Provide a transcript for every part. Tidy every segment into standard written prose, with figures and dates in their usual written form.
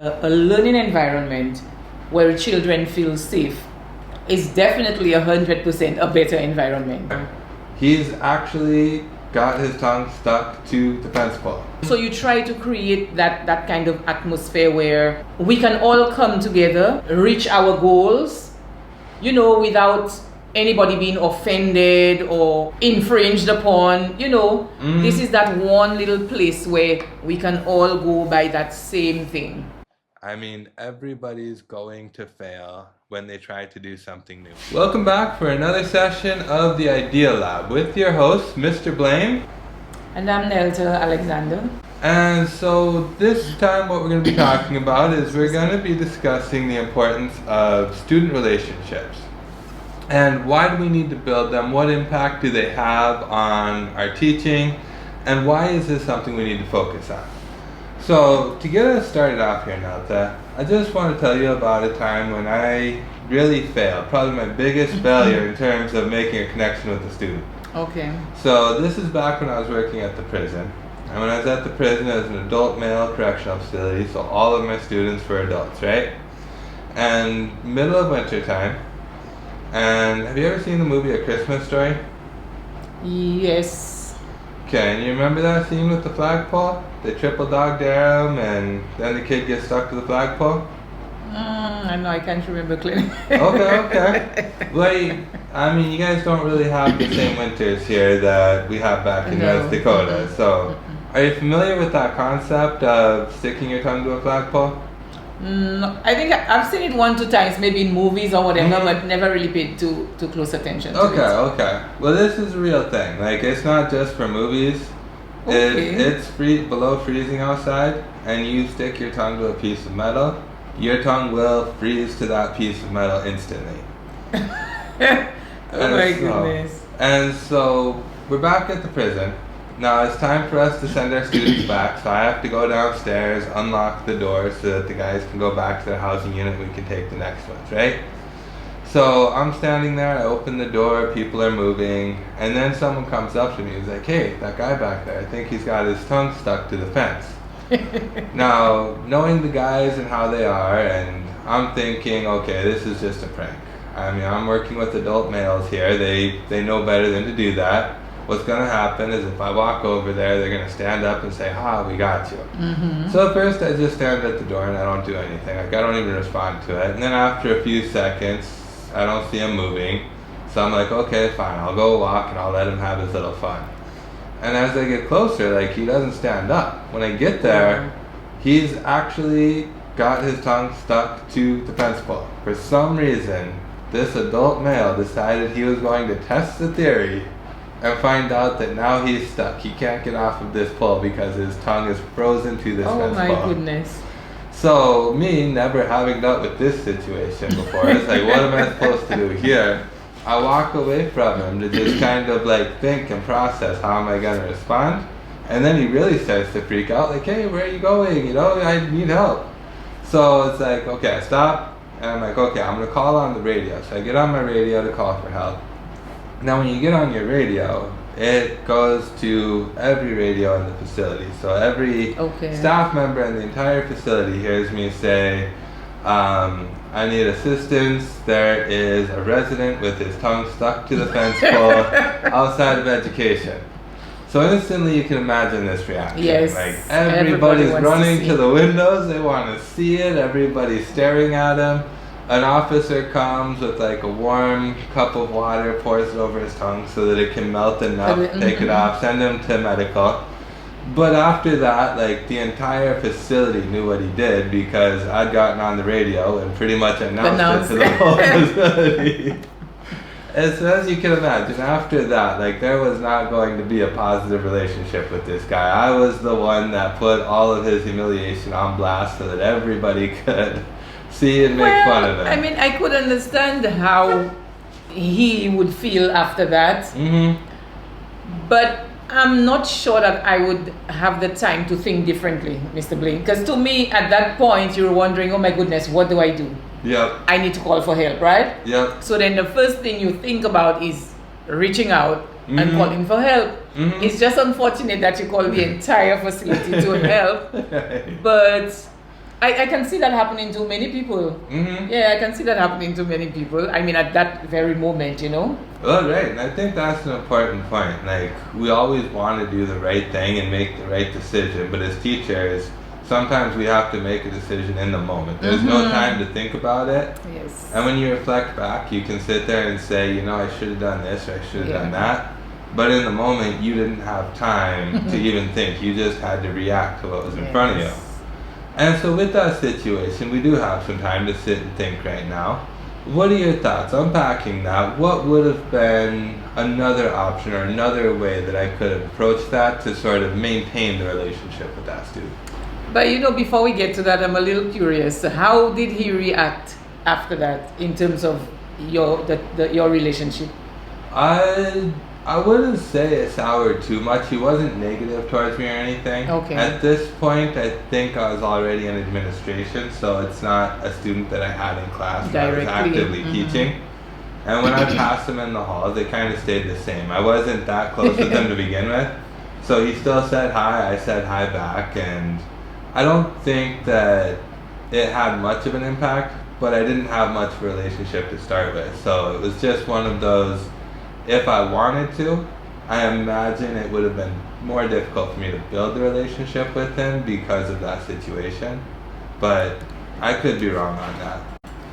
A learning environment where children feel safe is definitely 100% a better environment. He's actually got his tongue stuck to the fence pole. So you try to create that kind of atmosphere where we can all come together, reach our goals, without anybody being offended or infringed upon. This is that one little place where we can all go by that same thing. I mean, everybody's going to fail when they try to do something new. Welcome back for another session of the Idea Lab with your host, Mr. Blaine. And I'm Nelta Alexander. And so this time what we're going to be talking about is we're going to be discussing the importance of student relationships. And why do we need to build them? What impact do they have on our teaching? And why is this something we need to focus on? So, to get us started off here, Nelta, I just want to tell you about a time when I really failed. Probably my biggest failure in terms of making a connection with the student. Okay. So, this is back when I was working at the prison. And when I was at the prison, it was an adult male correctional facility, so all of my students were adults, right? And middle of winter time. And have you ever seen the movie A Christmas Story? Yes. Okay, and you remember that scene with the flagpole? They triple dog dare him, and then the kid gets stuck to the flagpole? I know, I can't remember clearly. Okay. Well, I mean, you guys don't really have the same winters here that we have back in North Dakota. So, are you familiar with that concept of sticking your tongue to a flagpole? No, I think I've seen it 1-2 times, maybe in movies or whatever, but never really paid too close attention to it. Okay. Well, this is a real thing. Like, it's not just for movies. Okay. It's below freezing outside, and you stick your tongue to a piece of metal, your tongue will freeze to that piece of metal instantly. Goodness. And so, we're back at the prison. Now it's time for us to send our students back, so I have to go downstairs, unlock the door so that the guys can go back to the housing unit, we can take the next ones, right? So I'm standing there, I open the door, people are moving, and then someone comes up to me and is like, hey, that guy back there, I think he's got his tongue stuck to the fence. Now, knowing the guys and how they are, and I'm thinking, okay, this is just a prank. I mean, I'm working with adult males here, they know better than to do that. What's going to happen is if I walk over there, they're going to stand up and say, we got you. Mm-hmm. So at first I just stand at the door and I don't do anything. Like, I don't even respond to it. And then after a few seconds, I don't see him moving. So I'm like, okay, fine. I'll go walk and I'll let him have his little fun. And as I get closer, he doesn't stand up. When I get there, he's actually got his tongue stuck to the fence pole. For some reason, this adult male decided he was going to test the theory and find out that now he's stuck. He can't get off of this pole because his tongue is frozen to this fence pole. Oh my goodness. So me, never having dealt with this situation before, it's like, what am I supposed to do here? I walk away from him to just kind of think and process, how am I going to respond? And then he really starts to freak out, like, hey, where are you going? I need help. So it's like, okay, I stop, and I'm like, okay, I'm going to call on the radio. So I get on my radio to call for help. Now, when you get on your radio, it goes to every radio in the facility. So every staff member in the entire facility hears me say, I need assistance. There is a resident with his tongue stuck to the fence pole outside of education. So instantly you can imagine this reaction. Yes. Everybody's running to the windows. They want to see it. Everybody's staring at him. An officer comes with a warm cup of water, pours it over his tongue so that it can melt enough, take it off, send him to medical. But after that, the entire facility knew what he did because I'd gotten on the radio and pretty much announced it to the whole facility. And so as you can imagine, after that, there was not going to be a positive relationship with this guy. I was the one that put all of his humiliation on blast so that everybody could see and make fun of him. I mean, I could understand how he would feel after that. Mm-hmm. But I'm not sure that I would have the time to think differently, Mr. Blaine. Because to me, at that point, you're wondering, oh my goodness, what do I do? Yep. I need to call for help, right? Yep. So then the first thing you think about is reaching out and calling for help. Mm-hmm. It's just unfortunate that you call the entire facility to help, but I can see that happening to many people. Mm-hmm. Yeah, I can see that happening to many people. I mean, at that very moment, you know. Well, right, and I think that's an important point. Like, we always want to do the right thing and make the right decision, but as teachers, sometimes we have to make a decision in the moment. There's no time to think about it. Yes. And when you reflect back, you can sit there and say, you know, I should have done this or I should have done that. But in the moment, you didn't have time to even think. You just had to react to what was in front of you. And so with that situation, we do have some time to sit and think right now. What are your thoughts? Unpacking that, what would have been another option or another way that I could have approached that to sort of maintain the relationship with that student? But you know, before we get to that, I'm a little curious. How did he react after that in terms of your relationship? I wouldn't say it soured too much. He wasn't negative towards me or anything. Okay. At this point, I think I was already in administration, so it's not a student that I had in class that I was actively teaching. And when I passed him in the halls, they kind of stayed the same. I wasn't that close with him to begin with. So he still said hi, I said hi back, and I don't think that it had much of an impact, but I didn't have much of a relationship to start with. So it was just one of those, if I wanted to, I imagine it would have been more difficult for me to build the relationship with him because of that situation. But I could be wrong on that.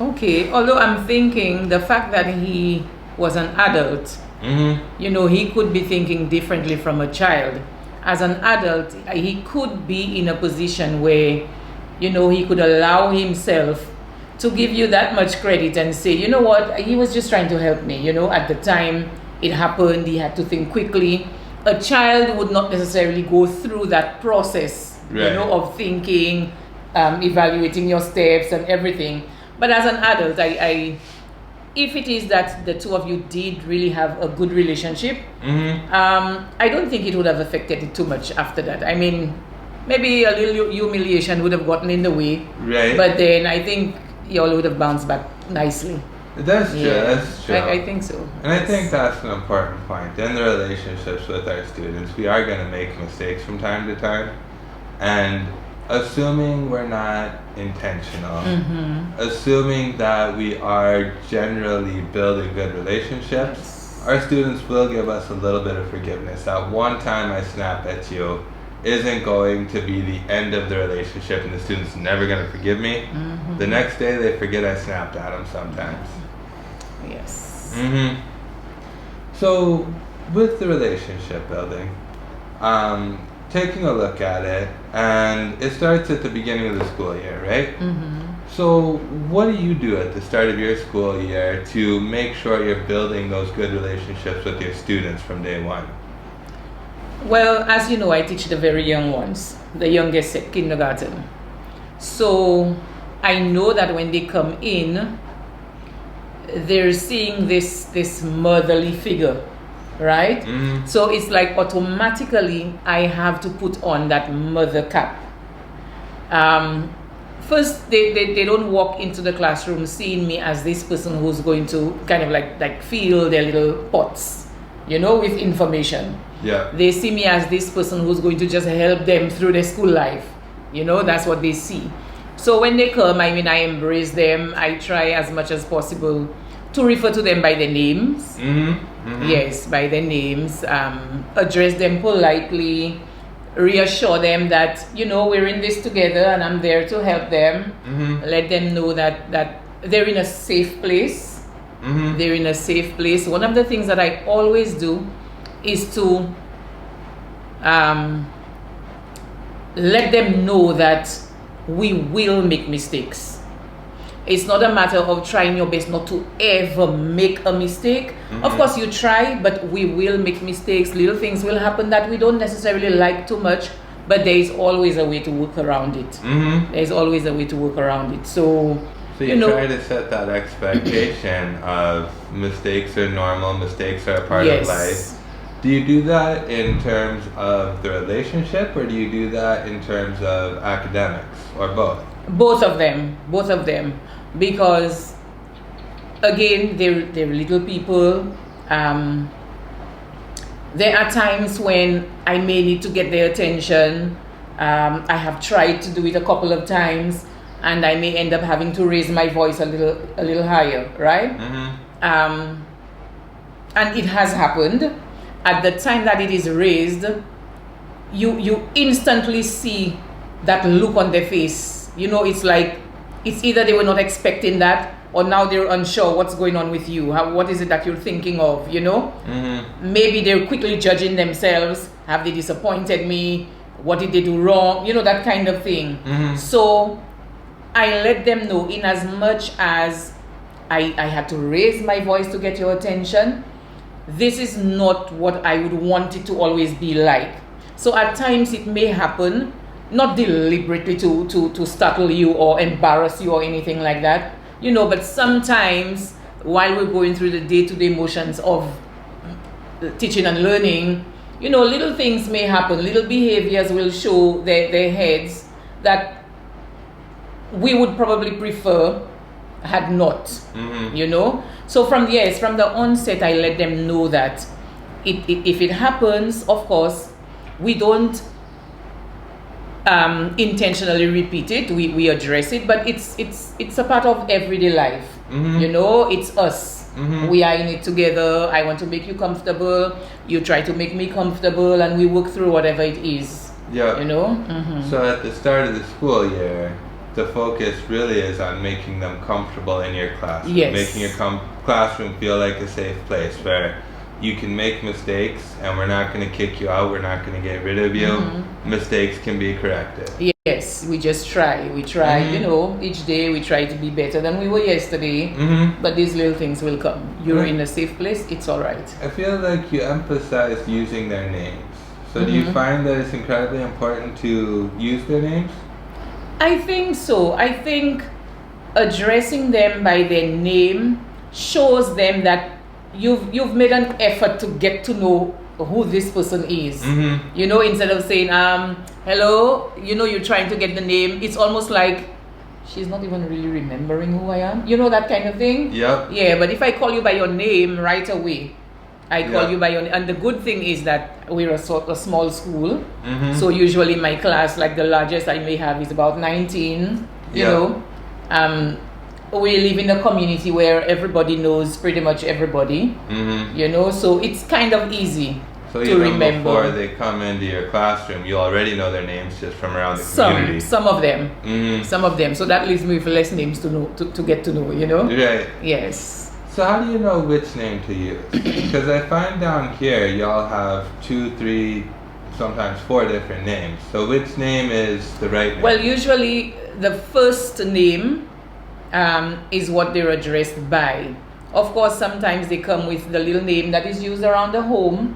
Okay, although I'm thinking the fact that he was an adult, you know, he could be thinking differently from a child. As an adult, he could be in a position where, you know, he could allow himself to give you that much credit and say, you know what, he was just trying to help me. You know, at the time it happened, he had to think quickly. A child would not necessarily go through that process, you know, of thinking, evaluating your steps and everything. But as an adult, if it is that the two of you did really have a good relationship, I don't think it would have affected it too much after that. I mean, maybe a little humiliation would have gotten in the way. Right. But then I think y'all would have bounced back nicely. That's true, that's true. I think so. And I think that's an important point. In the relationships with our students, we are going to make mistakes from time to time. And assuming we're not intentional, assuming that we are generally building good relationships, our students will give us a little bit of forgiveness. That one time I snap at you isn't going to be the end of the relationship and the student's never going to forgive me. The next day they forget I snapped at them sometimes. Yes. So with the relationship building, taking a look at it, and it starts at the beginning of the school year, right? So what do you do at the start of your school year to make sure you're building those good relationships with your students from day one? Well, as you know, I teach the very young ones, the youngest at kindergarten. So I know that when they come in, they're seeing this motherly figure, right? So it's like automatically I have to put on that mother cap. First, they don't walk into the classroom seeing me as this person who's going to kind of like fill their little pots, you know, with information. Yeah. They see me as this person who's going to just help them through their school life. You know, that's what they see. So when they come, I mean, I embrace them. I try as much as possible to refer to them by their names. Yes, by their names. Address them politely. Reassure them that, you know, we're in this together and I'm there to help them. Let them know that they're in a safe place. They're in a safe place. One of the things that I always do is to let them know that we will make mistakes. It's not a matter of trying your best not to ever make a mistake. Of course you try, but we will make mistakes. Little things will happen that we don't necessarily like too much, but there is always a way to work around it. There's always a way to work around it. So you try to set that expectation of mistakes are normal, mistakes are a part of life. Do you do that in terms of the relationship, or do you do that in terms of academics, or both? Both of them, because again, they're little people. There are times when I may need to get their attention. I have tried to do it a couple of times, and I may end up having to raise my voice a little higher, right? And it has happened. At the time that it is raised, you instantly see that look on their face. You know, it's like, it's either they were not expecting that, or now they're unsure what's going on with you. What is it that you're thinking of, you know? Maybe they're quickly judging themselves. Have they disappointed me? What did they do wrong? You know, that kind of thing. So I let them know, in as much as I had to raise my voice to get your attention, this is not what I would want it to always be like. So at times it may happen, not deliberately to startle you or embarrass you or anything like that, you know, but sometimes while we're going through the day-to-day motions of teaching and learning, you know, little things may happen, little behaviors will show their heads that we would probably prefer had not, you know. So from the onset, I let them know that if it happens, of course, we don't intentionally repeat it. We address it, but it's a part of everyday life. You know, it's us. We are in it together. I want to make you comfortable. You try to make me comfortable, and we work through whatever it is. Yeah. You know. So at the start of the school year, the focus really is on making them comfortable in your classroom. Yes. Making your classroom feel like a safe place where you can make mistakes, and we're not going to kick you out. We're not going to get rid of you. Mistakes can be corrected. Yes, we just try. We try, you know, each day we try to be better than we were yesterday. But these little things will come. You're in a safe place, it's all right. I feel like you emphasize using their names. So do you find that it's incredibly important to use their names? I think so. I think addressing them by their name shows them that you've made an effort to get to know who this person is. You know, instead of saying hello, you know, you're trying to get the name. It's almost like she's not even really remembering who I am. You know, that kind of thing. Yep. Yeah, but if I call you by your name right away, I call you by your name. And the good thing is that we're a small school. So usually my class, like the largest I may have is about 19, you know. We live in a community where everybody knows pretty much everybody, you know, so it's kind of easy so to even remember. Before they come into your classroom, you already know their names just from around the community. Some of them. Some of them. So that leaves me with less names to know, to get to know, you know? Right. Yes. So how do you know which name to use? Because I find down here y'all have 2, 3, sometimes 4 different names. So which name is the right name? Well, usually the first name is what they're addressed by. Of course, sometimes they come with the little name that is used around the home,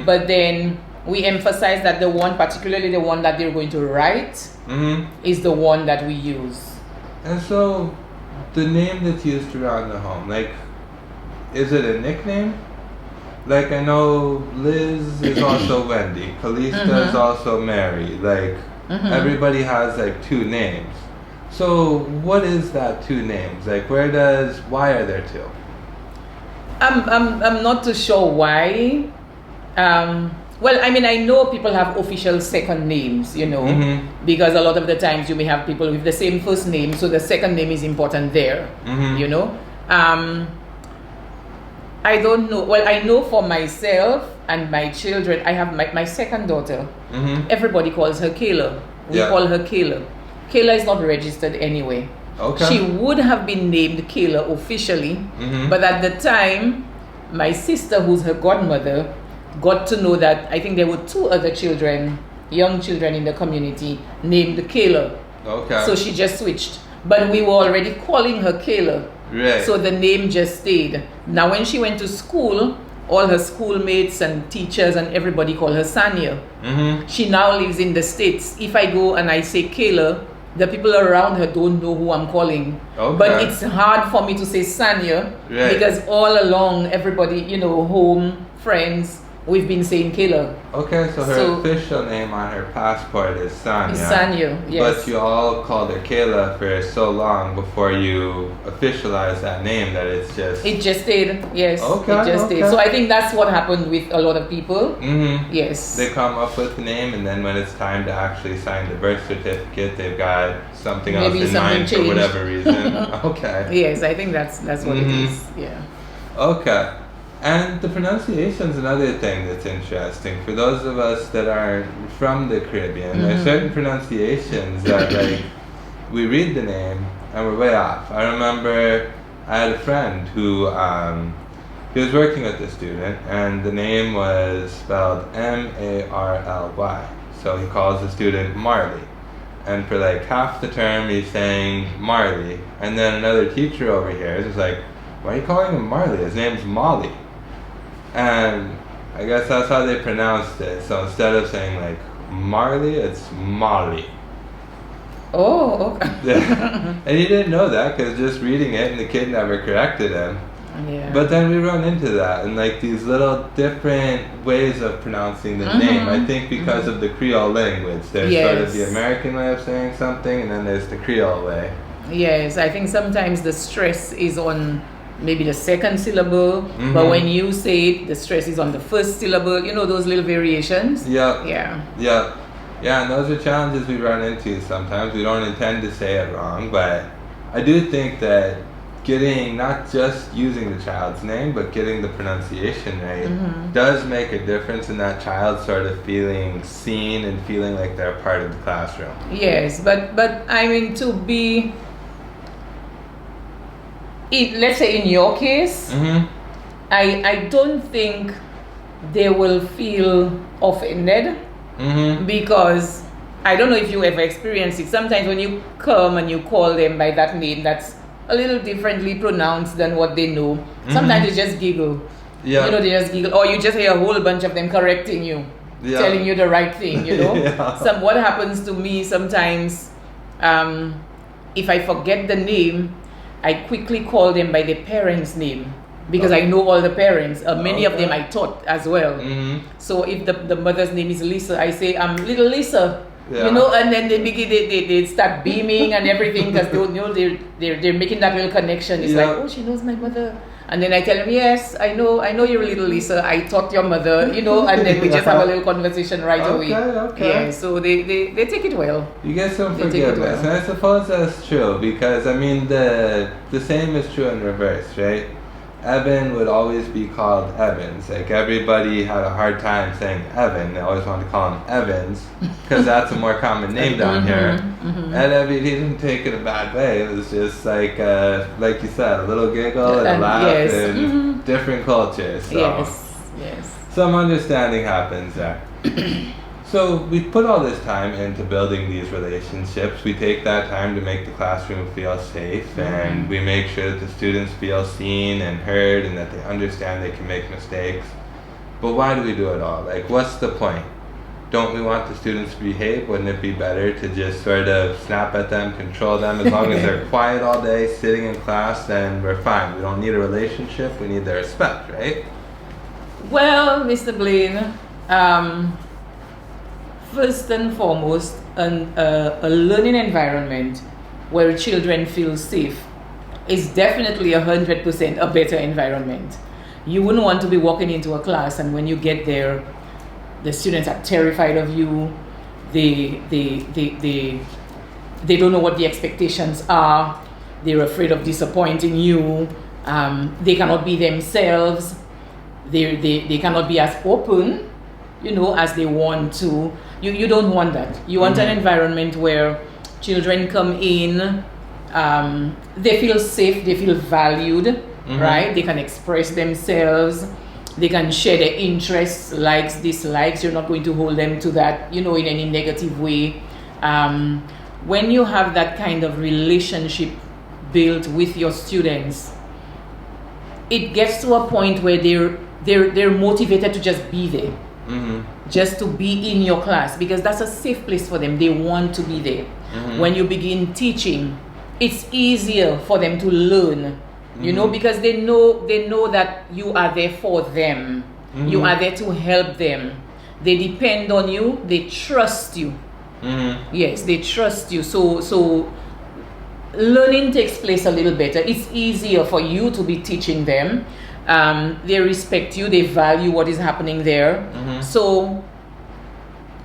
but then we emphasize that the one, particularly the one that they're going to write, is the one that we use. And so, the name that's used around the home, like, is it a nickname? Like, I know Liz is also Wendy, Calista is also Mary, like, everybody has like 2 names. So what is that 2 names? Like why are there 2? I'm not too sure why. Well, I mean, I know people have official second names, you know, because a lot of the times you may have people with the same first name, so the second name is important there, you know. I don't know. Well, I know for myself and my children, I have my second daughter. Everybody calls her Kayla. We call her Kayla. Kayla is not registered anyway. Okay. She would have been named Kayla officially, but at the time, my sister, who's her godmother, got to know that I think there were 2 other children, young children in the community, named Kayla. Okay. So she just switched. But we were already calling her Kayla. Right. So the name just stayed. Now when she went to school, all her schoolmates and teachers and everybody call her Sanya. She now lives in the States. If I go and I say Kayla, the people around her don't know who I'm calling. Okay. But it's hard for me to say Sanya because all along everybody, you know, home, friends, we've been saying Kayla. Okay, so her official name on her passport is Sanya. Sanya, yes. But you all called her Kayla for so long before you officialized that name that it's just... It just stayed, yes. Okay, it just stayed. So I think that's what happened with a lot of people. Mm-hmm. Yes. They come up with the name, and then when it's time to actually sign the birth certificate, they've got something else in mind changed. For whatever reason. Okay. Yes, I think that's what it is. Yeah. Okay. And the pronunciation is another thing that's interesting. For those of us that are from the Caribbean, there's certain pronunciations that, like, we read the name and we're way off. I remember I had a friend who, he was working with a student, and the name was spelled Marly. So he calls the student Marley. And for like half the term he's saying Marley. And then another teacher over here is like, why are you calling him Marley? His name's Molly. And I guess that's how they pronounced it. So instead of saying like Marley, it's Molly. Oh, okay. Yeah. And he didn't know that because just reading it, and the kid never corrected him. Yeah. But then we run into that and like these little different ways of pronouncing the name. I think because of the Creole language. There's sort of the American way of saying something, and then there's the Creole way. Yes, I think sometimes the stress is on maybe the second syllable, but when you say it, the stress is on the first syllable. You know, those little variations. Yeah. Yeah. Yeah. Yeah, and those are challenges we run into sometimes. We don't intend to say it wrong, but I do think that getting, not just using the child's name, but getting the pronunciation right does make a difference in that child sort of feeling seen and feeling like they're part of the classroom. Yes, but I mean, to be, let's say in your case, I don't think they will feel offended because I don't know if you ever experienced it. Sometimes when you come and you call them by that name, that's a little differently pronounced than what they know. Sometimes they just giggle. Yeah. You know, they just giggle. Or you just hear a whole bunch of them correcting you, telling you the right thing, you know. What happens to me sometimes, if I forget the name, I quickly call them by the parents' name because I know all the parents. Many of them I taught as well. So if the mother's name is Lisa, I say, little Lisa. Yeah. You know, and then they begin, they start beaming and everything because they know they're making that little connection. It's like, oh, she knows my mother. And then I tell them, yes, I know you're little Lisa. I taught your mother, you know, and then we just have a little conversation right away. Okay. Yeah, so they take it well. You get some forgiveness, and I suppose that's true because I mean the same is true in reverse, right? Evan would always be called Evans. Like everybody had a hard time saying Evan. They always wanted to call him Evans because that's a more common name down here. And he didn't take it a bad way. It was just like you said, a little giggle and a laugh and different cultures. So yes. Some understanding happens there. So we put all this time into building these relationships. We take that time to make the classroom feel safe, and we make sure that the students feel seen and heard and that they understand they can make mistakes. But why do we do it all? Like, what's the point? Don't we want the students to behave? Wouldn't it be better to just sort of snap at them, control them? As long as they're quiet all day, sitting in class, then we're fine. We don't need a relationship. We need their respect, right? Well, Mr. Blaine, first and foremost, a learning environment where children feel safe is definitely 100% a better environment. You wouldn't want to be walking into a class and when you get there, the students are terrified of you. They don't know what the expectations are. They're afraid of disappointing you. They cannot be themselves. They cannot be as open, you know, as they want to. You don't want that. You want an environment where children come in, they feel safe, they feel valued, right? They can express themselves, they can share their interests, likes, dislikes. You're not going to hold them to that, you know, in any negative way. When you have that kind of relationship built with your students, it gets to a point where they're motivated to just be there. Just to be in your class because that's a safe place for them. They want to be there. When you begin teaching, it's easier for them to learn, you know, because they know that you are there for them. You are there to help them. They depend on you. They trust you. Yes, they trust you. So learning takes place a little better. It's easier for you to be teaching them. They respect you. They value what is happening there. So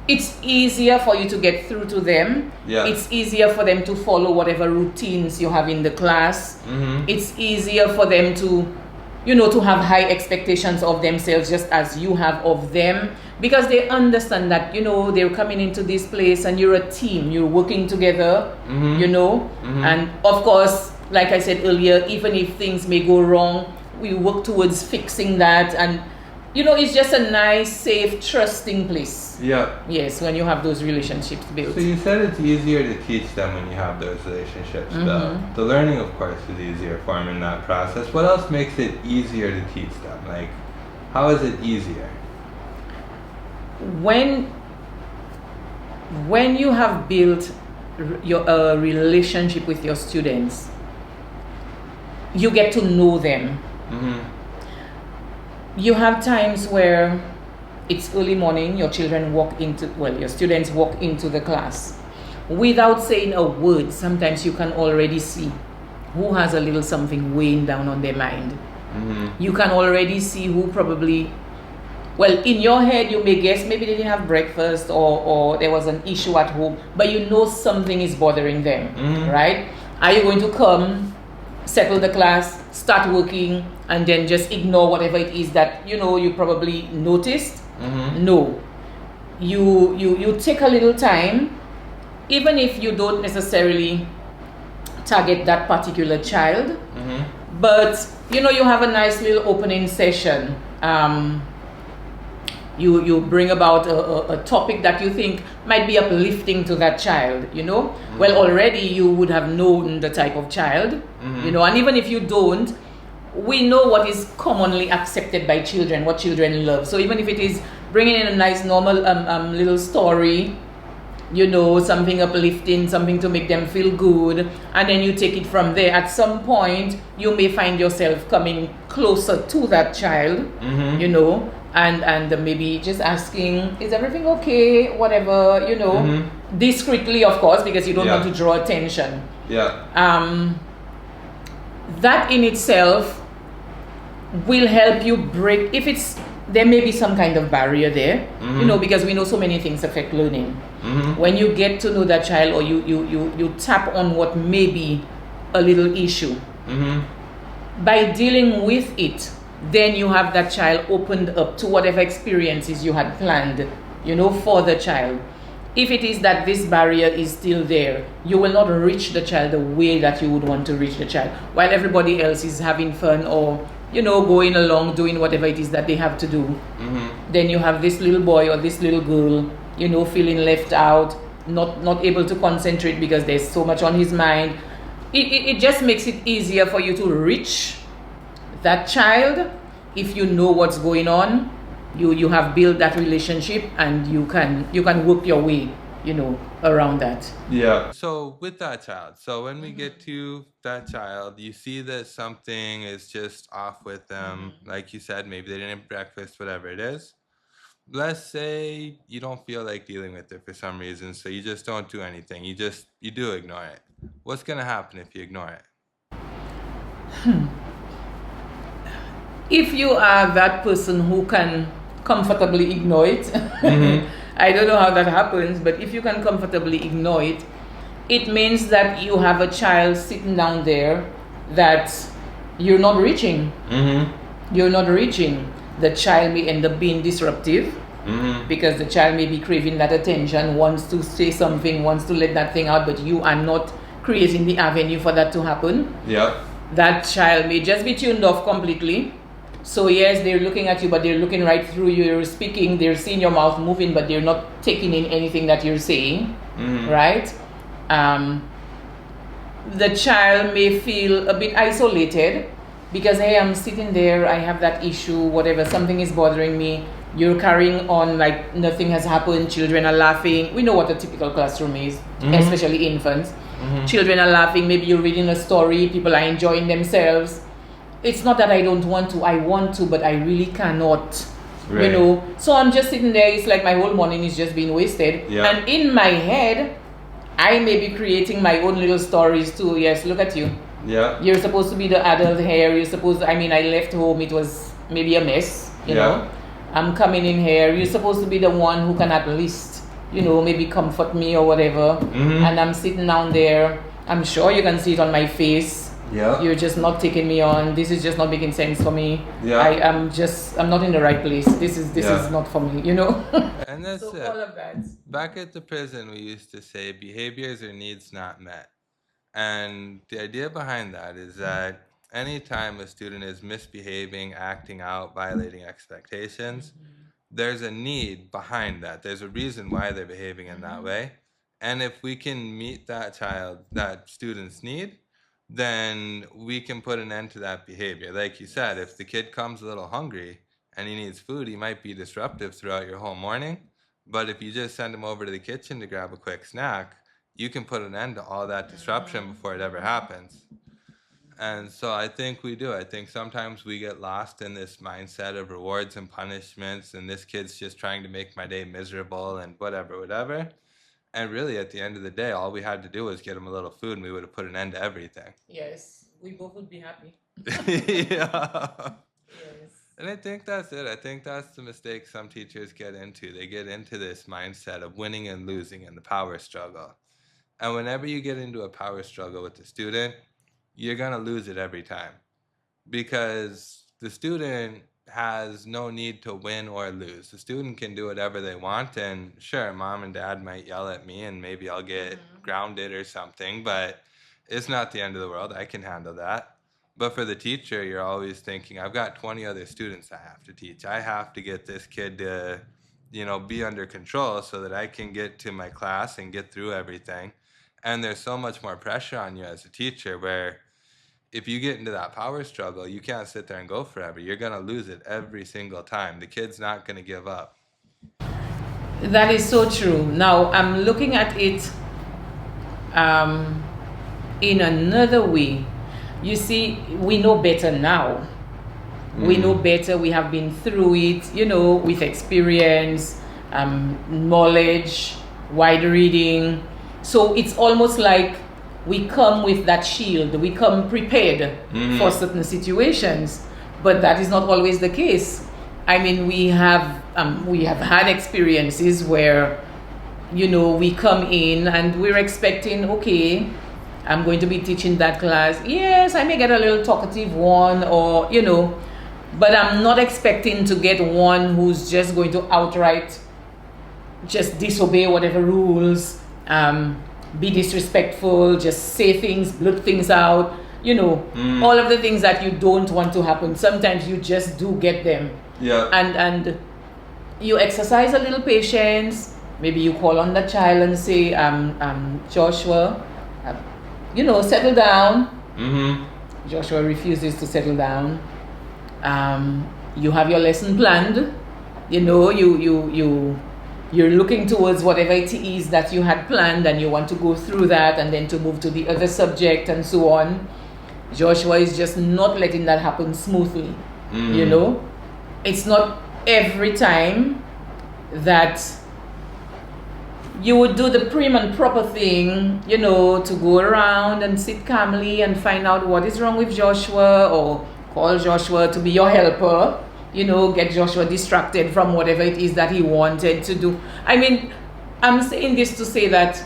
it's easier for you to get through to them. Yeah. It's easier for them to follow whatever routines you have in the class. It's easier for them to, to have high expectations of themselves just as you have of them, because they understand that, they're coming into this place and you're a team, you're working together, and of course, like I said earlier, even if things may go wrong, we work towards fixing that, and it's just a nice, safe, trusting place. Yeah. Yes, when you have those relationships built. So you said it's easier to teach them when you have those relationships. The learning, of course, is easier for them in that process. What else makes it easier to teach them? Like, how is it easier? When you have built your relationship with your students, you get to know them. You have times where it's early morning, your students walk into the class. Without saying a word, sometimes you can already see who has a little something weighing down on their mind. You can already see who probably, in your head you may guess maybe they didn't have breakfast or there was an issue at home, but something is bothering them, right? Are you going to come, settle the class, start working, and then just ignore whatever it is that you probably noticed? No. You take a little time, even if you don't necessarily target that particular child, but you have a nice little opening session. You bring about a topic that you think might be uplifting to that child, Well, already you would have known the type of child, and even if you don't, we know what is commonly accepted by children, what children love. So even if it is bringing in a nice normal little story, something uplifting, something to make them feel good, and then you take it from there. At some point, you may find yourself coming closer to that child, and maybe just asking, is everything okay? Whatever, discreetly, of course, because you don't want to draw attention. That in itself will help you break, there may be some kind of barrier there, because we know so many things affect learning. When you get to know that child, or you tap on what may be a little issue, by dealing with it, then you have that child opened up to whatever experiences you had planned, for the child. If it is that this barrier is still there, you will not reach the child the way that you would want to reach the child, while everybody else is having fun or going along, doing whatever it is that they have to do. Then you have this little boy or this little girl, feeling left out, not able to concentrate because there's so much on his mind. It just makes it easier for you to reach that child if you know what's going on. You have built that relationship, and you can work your way, around that. Yeah. So with that child, when we get to that child, you see that something is just off with them. Like you said, maybe they didn't have breakfast, whatever it is. Let's say you don't feel like dealing with it for some reason, so you just don't do anything. You do ignore it. What's gonna happen if you ignore it? If you are that person who can comfortably ignore it, I don't know how that happens, but if you can comfortably ignore it, it means that you have a child sitting down there that you're not reaching. You're not reaching. The child may end up being disruptive, because the child may be craving that attention, wants to say something, wants to let that thing out, but you are not creating the avenue for that to happen. That child may just be tuned off completely. So yes, they're looking at you, but they're looking right through you. You're speaking, they're seeing your mouth moving, but they're not taking in anything that you're saying, right? The child may feel a bit isolated because, hey, I'm sitting there, I have that issue, whatever, something is bothering me. You're carrying on like nothing has happened. Children are laughing. We know what a typical classroom is, especially infants. Children are laughing. Maybe you're reading a story. People are enjoying themselves. It's not that I don't want to. I want to, but I really cannot You know, so I'm just sitting there. It's like my whole morning is just being wasted. Yeah. And in my head, I may be creating my own little stories too. Yes, look at you. Yeah. You're supposed to be the adult here. You're supposed to, I mean, I left home. It was maybe a mess, you know. I'm coming in here. You're supposed to be the one who can at least, you know, maybe comfort me or whatever. And I'm sitting down there. I'm sure you can see it on my face. Yeah. You're just not taking me on. This is just not making sense for me. Yeah. I'm not in the right place. This is not for me, you know. And that's so it. all of that. Back at the prison, we used to say behaviors or needs not met. And the idea behind that is that anytime a student is misbehaving, acting out, violating expectations, there's a need behind that. There's a reason why they're behaving in that way. And if we can meet that student's need, then we can put an end to that behavior. Like you said, if the kid comes a little hungry and he needs food, he might be disruptive throughout your whole morning. But if you just send him over to the kitchen to grab a quick snack, you can put an end to all that disruption before it ever happens. And so I think we do. I think sometimes we get lost in this mindset of rewards and punishments, and this kid's just trying to make my day miserable and whatever. And really, at the end of the day, all we had to do was get him a little food, and we would have put an end to everything. Yes, we both would be happy. Yeah. Yes. And I think that's it. I think that's the mistake some teachers get into. They get into this mindset of winning and losing and the power struggle. And whenever you get into a power struggle with the student, you're going to lose it every time. Because the student has no need to win or lose. The student can do whatever they want, and sure, mom and dad might yell at me and maybe I'll get grounded or something, but it's not the end of the world. I can handle that. But for the teacher, you're always thinking, I've got 20 other students I have to teach. I have to get this kid to, be under control so that I can get to my class and get through everything. And there's so much more pressure on you as a teacher where if you get into that power struggle, you can't sit there and go forever. You're going to lose it every single time. The kid's not going to give up. That is so true. Now, I'm looking at it in another way. You see, we know better now. We know better. We have been through it, with experience, knowledge, wide reading. So it's almost like we come with that shield. We come prepared for certain situations, but that is not always the case. I mean, we have had experiences where, we come in and we're expecting, okay, I'm going to be teaching that class. Yes, I may get a little talkative one, or but I'm not expecting to get one who's just going to outright just disobey whatever rules. Be disrespectful, just say things, blurt things out, all of the things that you don't want to happen. Sometimes you just do get them. Yeah. And you exercise a little patience. Maybe you call on the child and say, Joshua, settle down. Joshua refuses to settle down. You have your lesson planned. You're looking towards whatever it is that you had planned, and you want to go through that and then to move to the other subject and so on. Joshua is just not letting that happen smoothly. It's not every time that you would do the prim and proper thing, to go around and sit calmly and find out what is wrong with Joshua, or call Joshua to be your helper. Get Joshua distracted from whatever it is that he wanted to do. I mean, I'm saying this to say that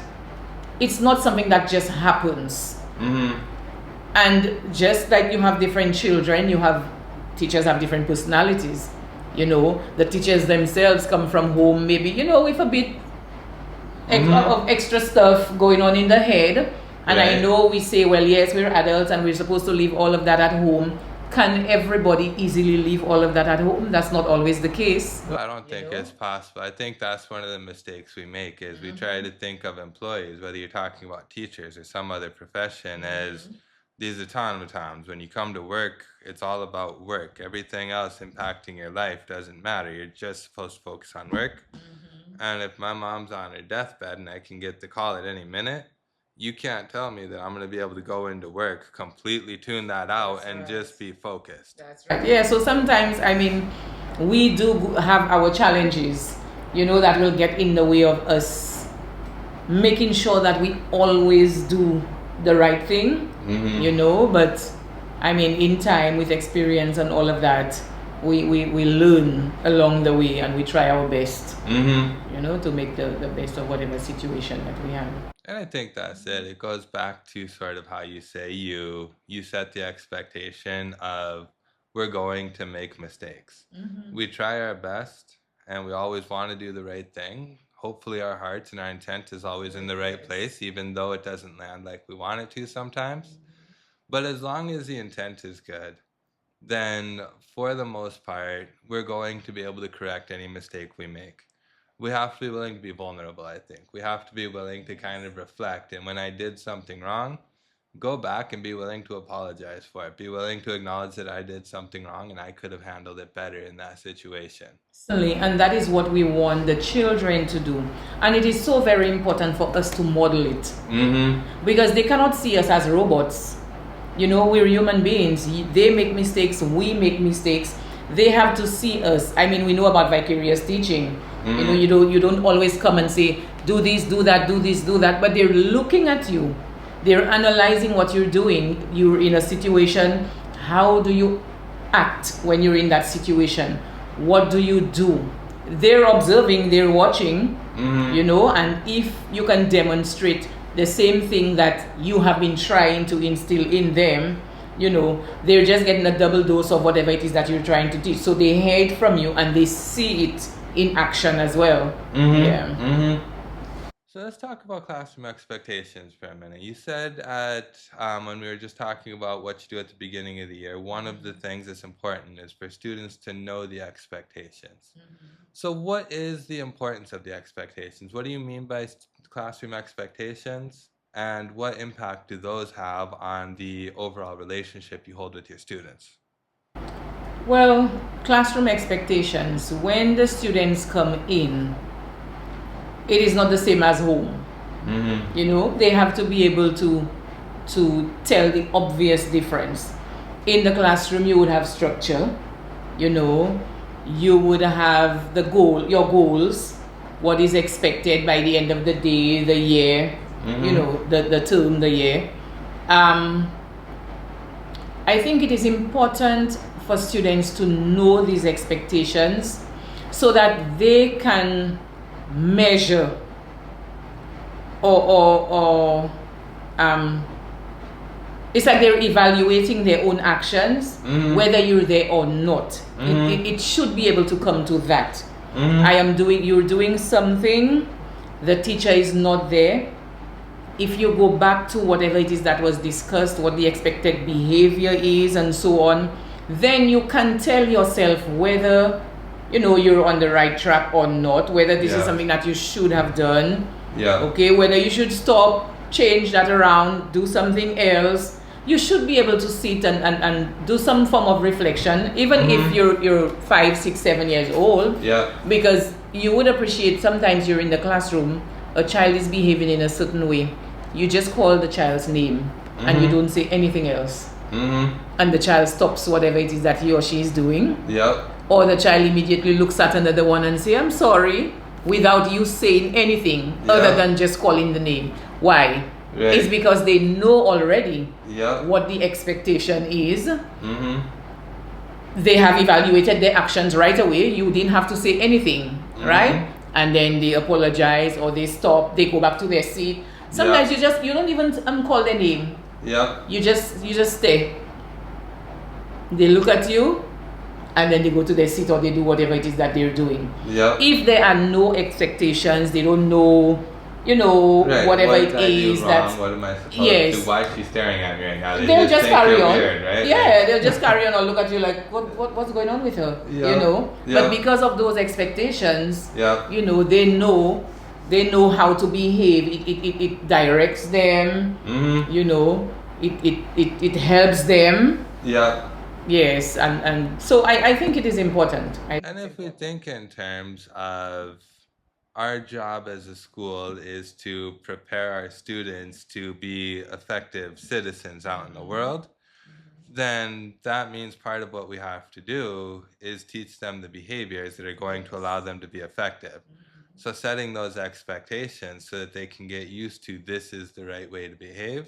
it's not something that just happens. And just like you have different children, teachers have different personalities. The teachers themselves come from home, maybe, with a bit of extra stuff going on in the head. And I know we say, well, yes, we're adults and we're supposed to leave all of that at home. Can everybody easily leave all of that at home? That's not always the case. I don't think it's possible. I think that's one of the mistakes we make is we try to think of employees, whether you're talking about teachers or some other profession, as these automatons. When you come to work, it's all about work. Everything else impacting your life doesn't matter. You're just supposed to focus on work. And if my mom's on her deathbed and I can get the call at any minute, you can't tell me that I'm going to be able to go into work, completely tune that out, and just be focused. That's right. Yeah, so sometimes, I mean, we do have our challenges, that will get in the way of us making sure that we always do the right thing, but I mean, in time, with experience and all of that, we learn along the way, and we try our best, to make the best of whatever situation that we have. And I think that's it. It goes back to sort of how you say you set the expectation of we're going to make mistakes. We try our best and we always want to do the right thing. Hopefully our hearts and our intent is always in the right place, even though it doesn't land like we want it to sometimes. But as long as the intent is good, then for the most part, we're going to be able to correct any mistake we make. We have to be willing to be vulnerable, I think. We have to be willing to kind of reflect. And when I did something wrong, go back and be willing to apologize for it. Be willing to acknowledge that I did something wrong and I could have handled it better in that situation. Certainly, and that is what we want the children to do. And it is so very important for us to model it. Because they cannot see us as robots. We're human beings. They make mistakes, we make mistakes. They have to see us. I mean, we know about vicarious teaching. You don't always come and say, do this, do that, do this, do that. But they're looking at you. They're analyzing what you're doing. You're in a situation. How do you act when you're in that situation? What do you do? They're observing, they're watching, and if you can demonstrate the same thing that you have been trying to instill in them, they're just getting a double dose of whatever it is that you're trying to teach. So they hear it from you and they see it in action as well. So let's talk about classroom expectations for a minute. You said when we were just talking about what you do at the beginning of the year, one of the things that's important is for students to know the expectations. So what is the importance of the expectations? What do you mean by classroom expectations? And what impact do those have on the overall relationship you hold with your students? Well, classroom expectations, when the students come in, it is not the same as home. They have to be able to tell the obvious difference. In the classroom, you would have structure, you would have your goals, what is expected by the end of the day, the year, the term, the year. I think it is important for students to know these expectations so that they can measure or it's like they're evaluating their own actions, whether you're there or not. It should be able to come to that. You're doing something, the teacher is not there. If you go back to whatever it is that was discussed, what the expected behavior is and so on, then you can tell yourself whether you're on the right track or not, whether this is something that you should have done, whether you should stop, change that around, do something else. You should be able to sit and do some form of reflection, even if you're 5, 6, 7 years old, because you would appreciate sometimes you're in the classroom, a child is behaving in a certain way, you just call the child's name and you don't say anything else, and the child stops whatever it is that he or she is doing. Or the child immediately looks at another one and say, I'm sorry, without you saying anything other than just calling the name. Why? Right. It's because they know already what the expectation is. They have evaluated their actions right away. You didn't have to say anything, right? And then they apologize or they stop, they go back to their seat. Sometimes you don't even call their name. You just stay. They look at you and then they go to their seat or they do whatever it is that they're doing. If there are no expectations, they don't know, whatever it is that. What am I supposed to do? Why is she staring at me right now? They'll just carry on. Weird, right? They'll just carry on or look at you like, what's going on with her? But because of those expectations, they know how to behave. It directs them. It helps them. Yes, and so I think it is important. And if we think in terms of our job as a school is to prepare our students to be effective citizens out in the world, then that means part of what we have to do is teach them the behaviors that are going to allow them to be effective. So setting those expectations so that they can get used to this is the right way to behave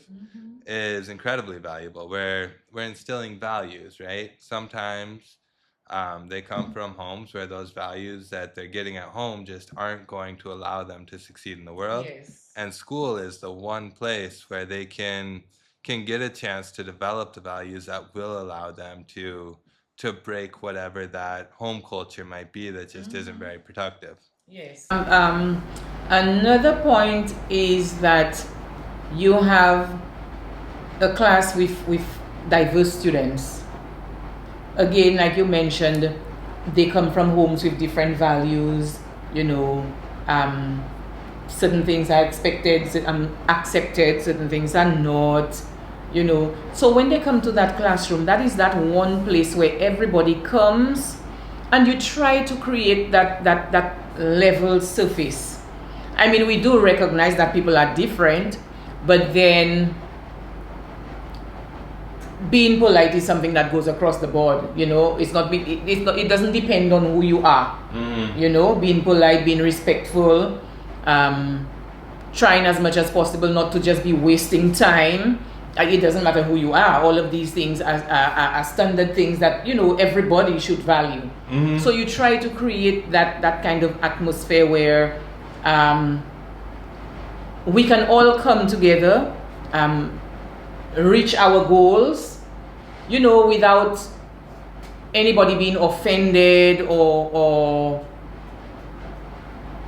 is incredibly valuable. We're instilling values, right? Sometimes they come from homes where those values that they're getting at home just aren't going to allow them to succeed in the world. Yes. And school is the one place where they can get a chance to develop the values that will allow them to break whatever that home culture might be that just isn't very productive. Yes. Another point is that you have a class with diverse students. Again, like you mentioned, they come from homes with different values. You know, certain things are expected, accepted. Certain things are not. You know, so when they come to that classroom, that is that one place where everybody comes, and you try to create that level surface. I mean, we do recognize that people are different, but then being polite is something that goes across the board. You know, it doesn't depend on who you are. You know, being polite, being respectful, trying as much as possible not to just be wasting time. It doesn't matter who you are. All of these things are standard things that, you know, everybody should value. So you try to create that kind of atmosphere where we can all come together, reach our goals, you know, without anybody being offended or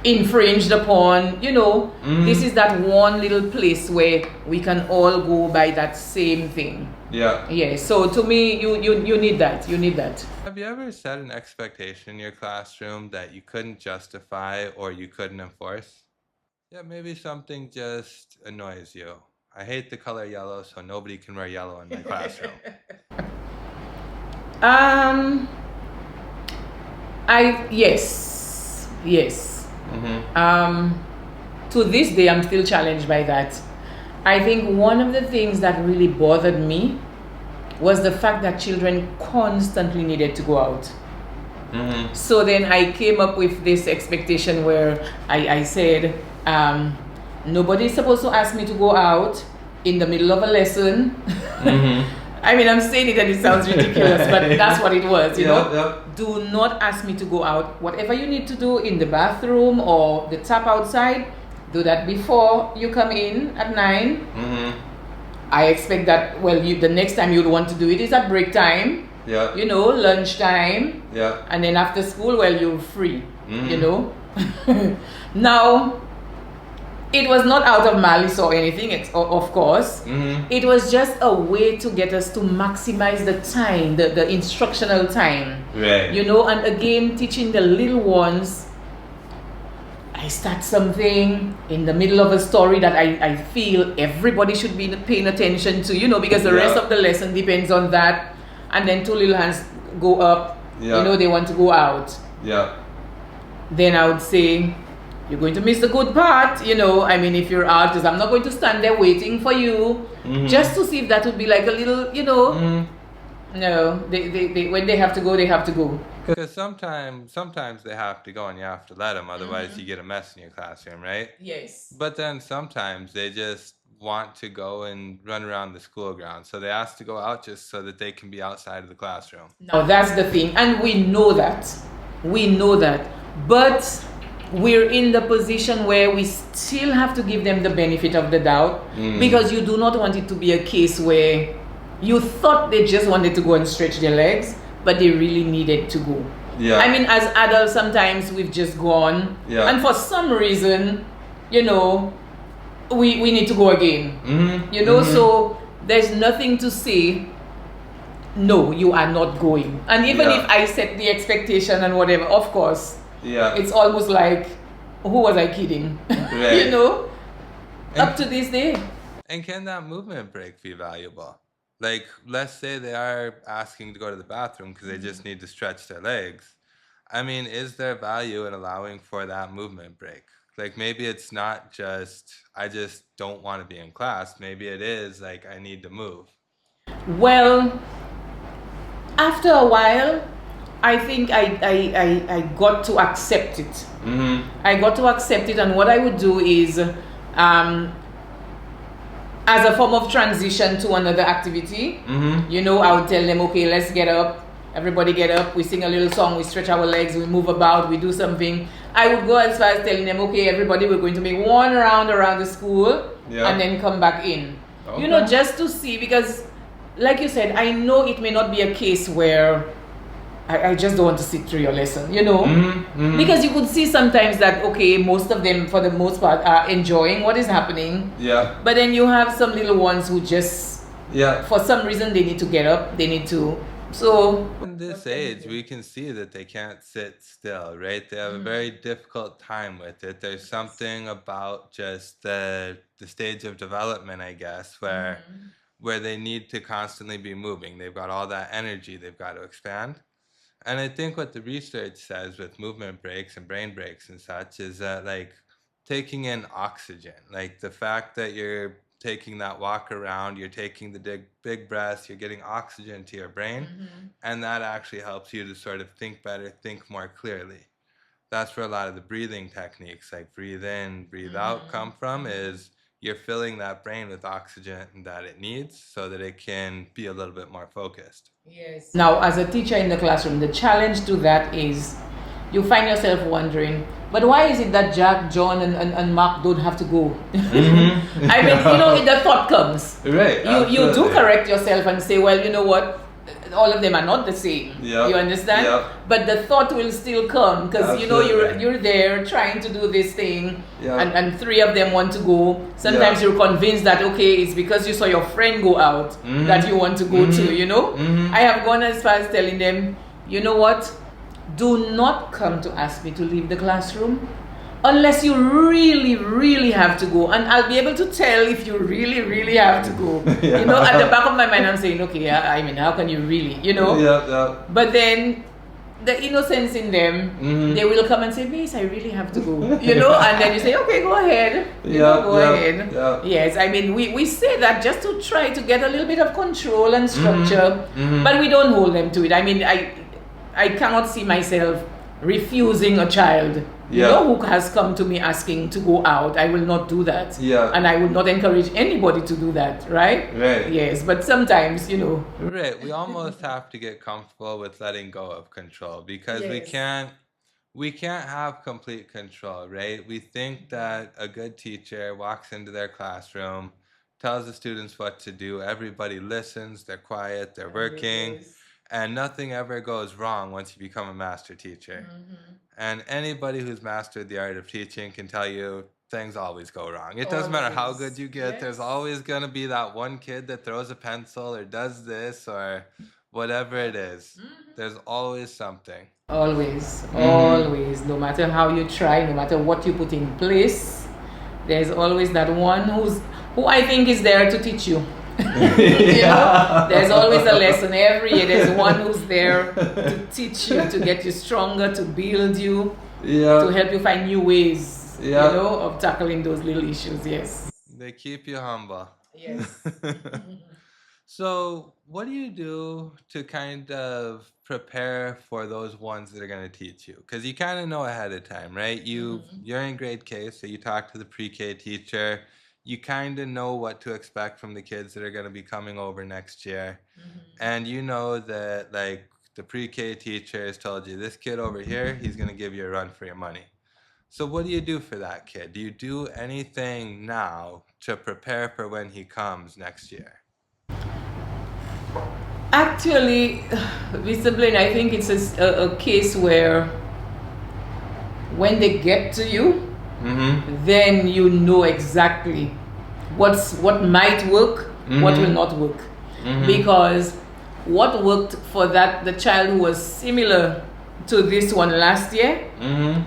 infringed upon. You know, this is that one little place where we can all go by that same thing. Yeah, so to me, you need that. You need that. Have you ever set an expectation in your classroom that you couldn't justify or you couldn't enforce? Yeah, maybe something just annoys you. I hate the color yellow, so nobody can wear yellow in my classroom. Yes. To this day, I'm still challenged by that. I think one of the things that really bothered me was the fact that children constantly needed to go out. So then I came up with this expectation where I said, nobody's supposed to ask me to go out in the middle of a lesson. I mean, I'm saying it and it sounds ridiculous, but that's what it was, you know. Yep. Do not ask me to go out. Whatever you need to do in the bathroom or the tap outside, do that before you come in at 9. I expect that, well, the next time you'll want to do it is at break time. Yeah. You know, lunchtime. Yeah. And then after school, well, you're free. You know. Now, it was not out of malice or anything, of course. It was just a way to get us to maximize the time, the instructional time. Right. You know, and again, teaching the little ones. I start something in the middle of a story that I feel everybody should be paying attention to, you know, because the rest of the lesson depends on that. And then two little hands go up, you know, they want to go out. Yeah. Then I would say, you're going to miss the good part, you know. I mean, if you're artists, I'm not going to stand there waiting for you just to see if that would be like a little, you know. No, they when they have to go, they have to go. Because sometimes they have to go and you have to let them, otherwise you get a mess in your classroom, right? Yes. But then sometimes they just want to go and run around the school grounds, so they ask to go out just so that they can be outside of the classroom. Now that's the thing, and we know that, but we're in the position where we still have to give them the benefit of the doubt, because you do not want it to be a case where you thought they just wanted to go and stretch their legs, but they really needed to go. Yeah. I mean, as adults, sometimes we've just gone, and for some reason, you know, we need to go again. You know, so there's nothing to say, no, you are not going. And even if I set the expectation and whatever, of course, it's almost like, who was I kidding? Right. You know, up to this day. And can that movement break be valuable? Like, let's say they are asking to go to the bathroom because they just need to stretch their legs. I mean, is there value in allowing for that movement break? Like, maybe it's not just, I just don't want to be in class. Maybe it is like, I need to move. Well, After a while, I think I got to accept it. Mm-hmm. I got to accept it, and what I would do is, as a form of transition to another activity, Mm-hmm. you know, I would tell them, okay, let's get up. Everybody get up. We sing a little song. We stretch our legs. We move about. We do something. I would go as far as telling them, okay, everybody, we're going to make one round around the school, Yeah. and then come back in. Okay. You know, just to see, because, like you said, I know it may not be a case where I just don't want to sit through your lesson, you know? Mm-hmm. Because you could see sometimes that, okay, most of them, for the most part, are enjoying what is happening. Yeah. But then you have some little ones who just, Yeah. for some reason, they need to get up, they need to. So, In this age, we can see that they can't sit still, right? They have a very difficult time with it. There's something about just the stage of development, I guess, where they need to constantly be moving. They've got all that energy they've got to expand. And I think what the research says with movement breaks and brain breaks and such is that, like, taking in oxygen, like the fact that you're taking that walk around, you're taking the big breaths, you're getting oxygen to your brain, and that actually helps you to sort of think better, think more clearly. That's where a lot of the breathing techniques, like breathe in, breathe out, come from, is you're filling that brain with oxygen that it needs so that it can be a little bit more focused. yes. Now, as a teacher in the classroom, the challenge to that is you find yourself wondering, but why is it that Jack, John, and Mark don't have to go? Mm-hmm. I mean, you know, the thought comes. Right. You do correct yourself and say, well, you know what? All of them are not the same. Yeah. You understand? Yeah. But the thought will still come because you know you're there trying to do this thing, Yeah. and three of them want to go. Sometimes you're convinced that okay, it's because you saw your friend go out that you want to go too. You know, I have gone as far as telling them, you know what? Do not come to ask me to leave the classroom unless you really, really have to go. And I'll be able to tell if you really, really have to go. Yeah. You know, at the back of my mind, I'm saying, okay, I mean, how can you really, you know? Yeah. But then the innocence in them, they will come and say, Miss, I really have to go. You know, and then you say, okay, go ahead. You know, go ahead. Yeah. Yes, I mean, we say that just to try to get a little bit of control and structure, but we don't hold them to it. I mean, I cannot see myself refusing a child, you know, who has come to me asking to go out. I will not do that. Yeah. And I would not encourage anybody to do that, right? Right. Yes, but sometimes, you know. Right. We almost have to get comfortable with letting go of control because we can't have complete control, right? We think that a good teacher walks into their classroom, tells the students what to do, everybody listens, they're quiet, they're working, and nothing ever goes wrong once you become a master teacher. And anybody who's mastered the art of teaching can tell you things always go wrong. It doesn't matter how good you get, there's always going to be that one kid that throws a pencil or does this or whatever it is. There's always something. Always, always. No matter how you try, no matter what you put in place, there's always that one who I think is there to teach you. You know, there's always a lesson every year. There's one who's there to teach you, to get you stronger, to build you, to help you find new ways, you know, of tackling those little issues. Yes. They keep you humble. Yes. So, what do you do to kind of prepare for those ones that are going to teach you? Because you kind of know ahead of time, right? You're in grade K, so you talk to the pre-K teacher. You kind of know what to expect from the kids that are going to be coming over next year. And you know that, like, the pre-K teacher has told you, this kid over here, he's going to give you a run for your money. So what do you do for that kid? Do you do anything now to prepare for when he comes next year? Actually, Mr. Blaine, I think it's a case where when they get to you, then you know exactly what might work, what will not work. Because what worked for the child who was similar to this one last year,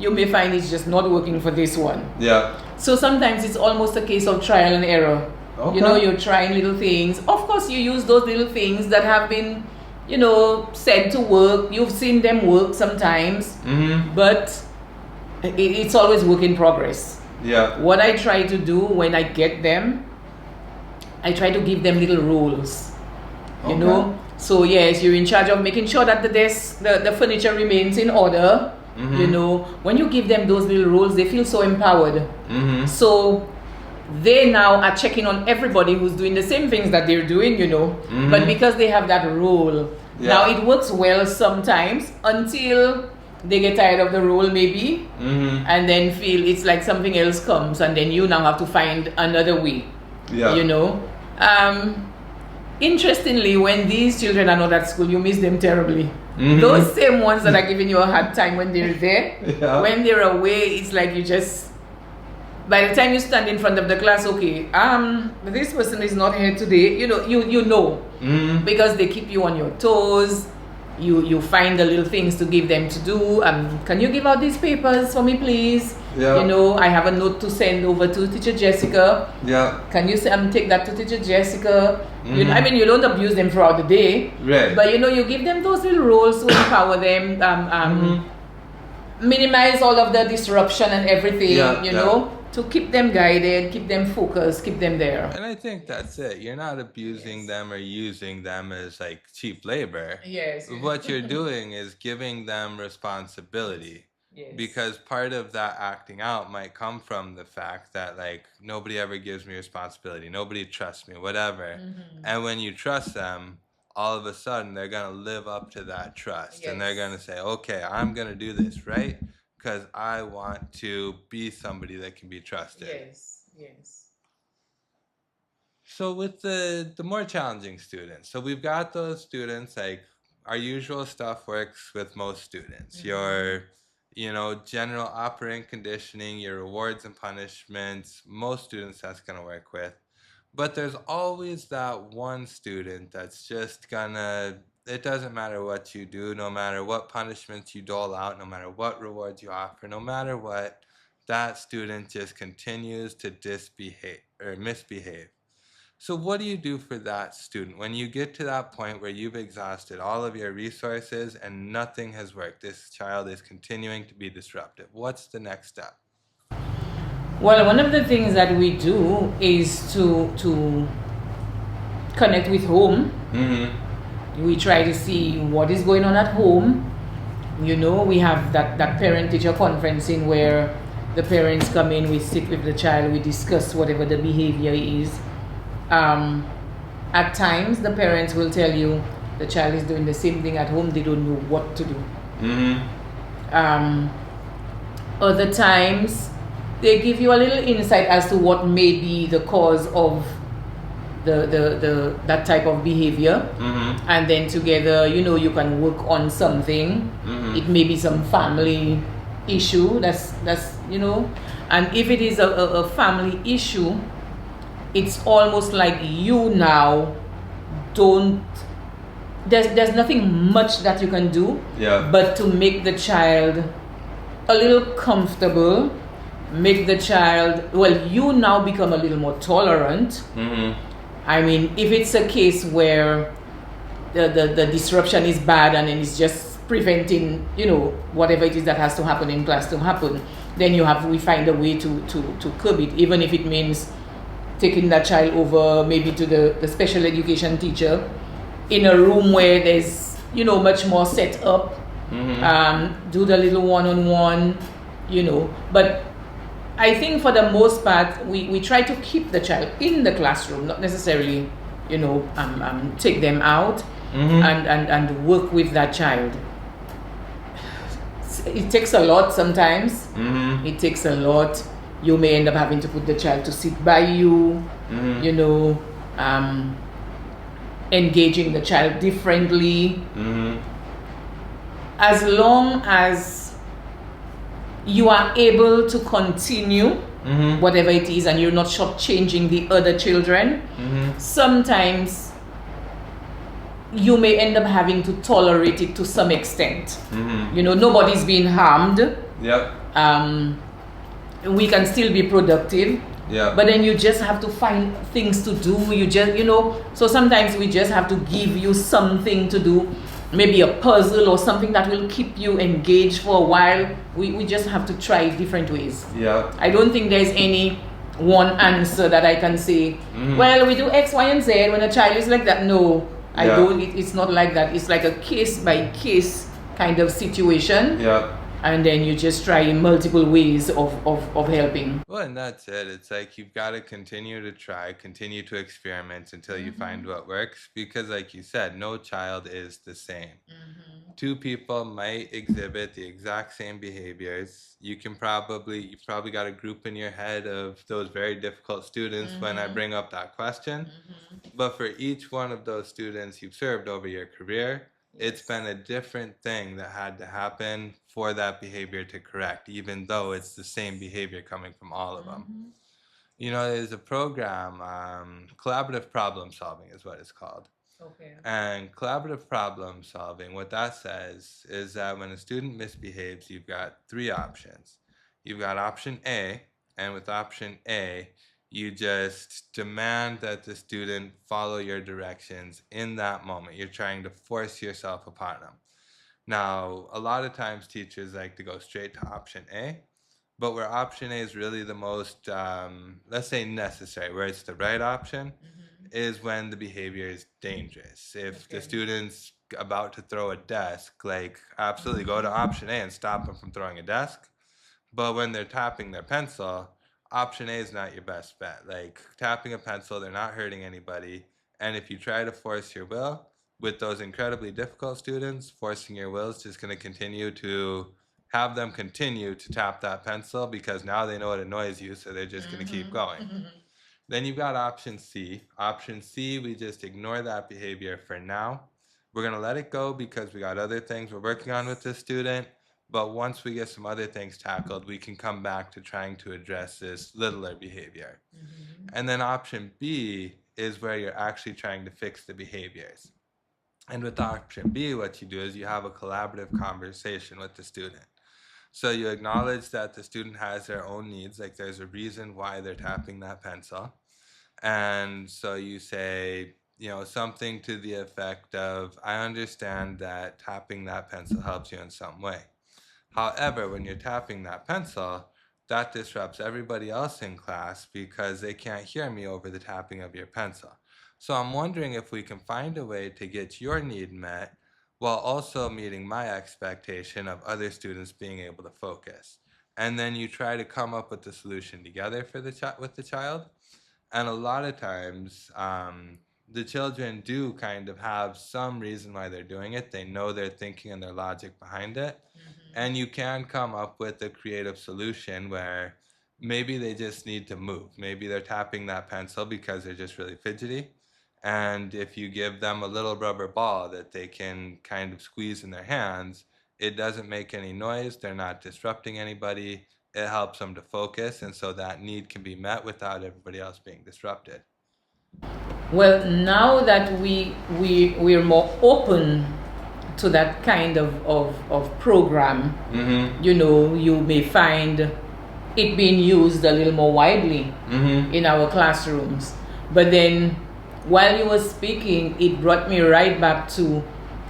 you may find it's just not working for this one. Yeah. So sometimes it's almost a case of trial and error. Okay. You know, you're trying little things. Of course, you use those little things that have been, you know, said to work. You've seen them work sometimes, but it's always work in progress. Yeah. What I try to do when I get them, I try to give them little roles. you know. So yes, you're in charge of making sure that the desk, the furniture remains in order. You know, when you give them those little roles, they feel so empowered. So they now are checking on everybody who's doing the same things that they're doing, you know. But because they have that role, now it works well sometimes until they get tired of the role maybe, and then feel it's like something else comes, and then you now have to find another way. You know. Interestingly, when these children are not at school, you miss them terribly. Those same ones that are giving you a hard time when they're there, when they're away, it's like you just, by the time you stand in front of the class, okay, this person is not here today, you know, because they keep you on your toes. You find the little things to give them to do. Can you give out these papers for me, please? You know, I have a note to send over to Teacher Jessica. Can you take that to Teacher Jessica? You know, I mean, you don't abuse them throughout the day, but you know, you give them those little roles to empower them, minimize all of the disruption and everything, you know, to keep them guided, keep them focused, keep them there. And I think that's it. You're not abusing them or using them as like cheap labor. What you're doing is giving them responsibility. Because part of that acting out might come from the fact that like nobody ever gives me responsibility, nobody trusts me, whatever. And when you trust them, all of a sudden they're gonna live up to that trust, and they're gonna say, okay, I'm gonna do this, right? Because I want to be somebody that can be trusted. So with the more challenging students, so we've got those students, like our usual stuff works with most students. Your, you know, general operating conditioning, your rewards and punishments, most students that's gonna work with. But there's always that one student that's just gonna, it doesn't matter what you do, no matter what punishments you dole out, no matter what rewards you offer, no matter what, that student just continues to misbehave. So what do you do for that student when you get to that point where you've exhausted all of your resources and nothing has worked? This child is continuing to be disruptive. What's the next step? Well, one of the things that we do is to connect with home. We try to see what is going on at home. You know, we have that parent-teacher conferencing where the parents come in, we sit with the child, we discuss whatever the behavior is. At times, the parents will tell you the child is doing the same thing at home, they don't know what to do. Other times, they give you a little insight as to what may be the cause of that type of behavior, and then together, you know, you can work on something. It may be some family issue that's you know, and if it is a family issue, it's almost like you now don't, there's nothing much that you can do, but to make the child a little comfortable, make the child, well, you now become a little more tolerant. I mean, if it's a case where the disruption is bad and it's just preventing, you know, whatever it is that has to happen in class to happen, then we find a way to curb it, even if it means taking that child over maybe to the special education teacher in a room where there's, you know, much more set up, do the little one-on-one, you know. But I think for the most part, we try to keep the child in the classroom, not necessarily, you know, take them out and work with that child. It takes a lot sometimes. It takes a lot. You may end up having to put the child to sit by you, you know, engaging the child differently. As long as you are able to continue whatever it is and you're not shortchanging the other children, sometimes you may end up having to tolerate it to some extent. You know, nobody's being harmed. We can still be productive. But then you just have to find things to do. You just, you know, so sometimes we just have to give you something to do, maybe a puzzle or something that will keep you engaged for a while. We just have to try different ways. I don't think there's any one answer that I can say, well, we do X, Y, and Z when a child is like that. No. I don't. It's not like that. It's like a case by case kind of situation. Yeah. And then you just try multiple ways of helping. Well, and that's it. It's like you've got to continue to try, continue to experiment until you find what works. Because, like you said, no child is the same. Two people might exhibit the exact same behaviors. You've probably got a group in your head of those very difficult students when I bring up that question. But for each one of those students you've served over your career, it's been a different thing that had to happen for that behavior to correct, even though it's the same behavior coming from all of them. You know, there's a program, collaborative problem solving is what it's called. Okay. And collaborative problem solving, what that says is that when a student misbehaves, you've got three options. You've got option A, and with option A, you just demand that the student follow your directions in that moment. You're trying to force yourself upon them. Now, a lot of times teachers like to go straight to option A, but where option A is really the most, let's say, necessary, where it's the right option, is when the behavior is dangerous. If the student's about to throw a desk, like absolutely go to option A and stop them from throwing a desk. But when they're tapping their pencil, option A is not your best bet. Like tapping a pencil, they're not hurting anybody. And if you try to force your will with those incredibly difficult students, forcing your will is just going to continue to have them continue to tap that pencil because now they know it annoys you, so they're just going to keep going. Then you've got option C. Option C, we just ignore that behavior for now. We're going to let it go because we got other things we're working on with this student. But once we get some other things tackled, we can come back to trying to address this littler behavior. And then option B is where you're actually trying to fix the behaviors. And with option B, what you do is you have a collaborative conversation with the student. So you acknowledge that the student has their own needs, like there's a reason why they're tapping that pencil. And so you say, you know, something to the effect of, I understand that tapping that pencil helps you in some way. However, when you're tapping that pencil, that disrupts everybody else in class because they can't hear me over the tapping of your pencil. So I'm wondering if we can find a way to get your need met while also meeting my expectation of other students being able to focus. And then you try to come up with the solution together for with the child. And a lot of times, the children do kind of have some reason why they're doing it. They know their thinking and their logic behind it. And you can come up with a creative solution where maybe they just need to move. Maybe they're tapping that pencil because they're just really fidgety. And if you give them a little rubber ball that they can kind of squeeze in their hands, it doesn't make any noise. They're not disrupting anybody. It helps them to focus. And so that need can be met without everybody else being disrupted. Well, now that we're more open to that kind of program, you know, you may find it being used a little more widely in our classrooms. But then while you were speaking, it brought me right back to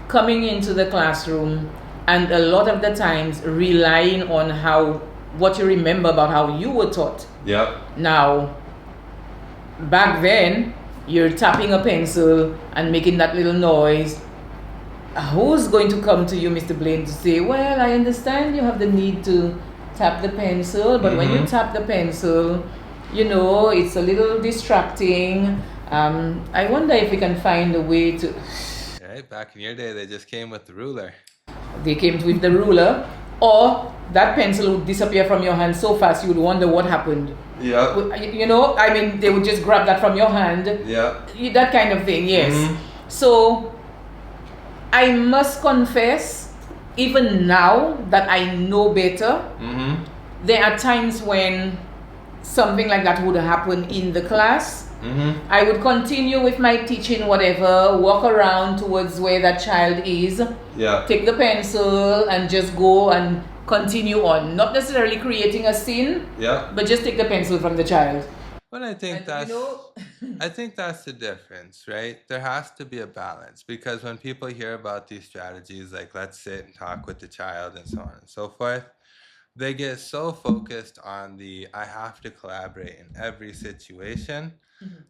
coming into the classroom and a lot of the times relying on what you remember about how you were taught. Yep. Now, back then, you're tapping a pencil and making that little noise. Who's going to come to you, Mr. Blaine, to say, well, I understand you have the need to tap the pencil, but when you tap the pencil, you know, it's a little distracting. I wonder if we can find a way to... Right, back in your day, they just came with the ruler. They came with the ruler, or that pencil would disappear from your hand so fast you would wonder what happened. Yeah. You know, I mean, they would just grab that from your hand. Yeah. That kind of thing, yes. So, I must confess, even now that I know better, there are times when something like that would happen in the class. I would continue with my teaching, whatever, walk around towards where that child is, take the pencil and just go and continue on. Not necessarily creating a scene, but just take the pencil from the child. But I think I think that's the difference, right? There has to be a balance because when people hear about these strategies, like let's sit and talk with the child and so on and so forth, they get so focused on I have to collaborate in every situation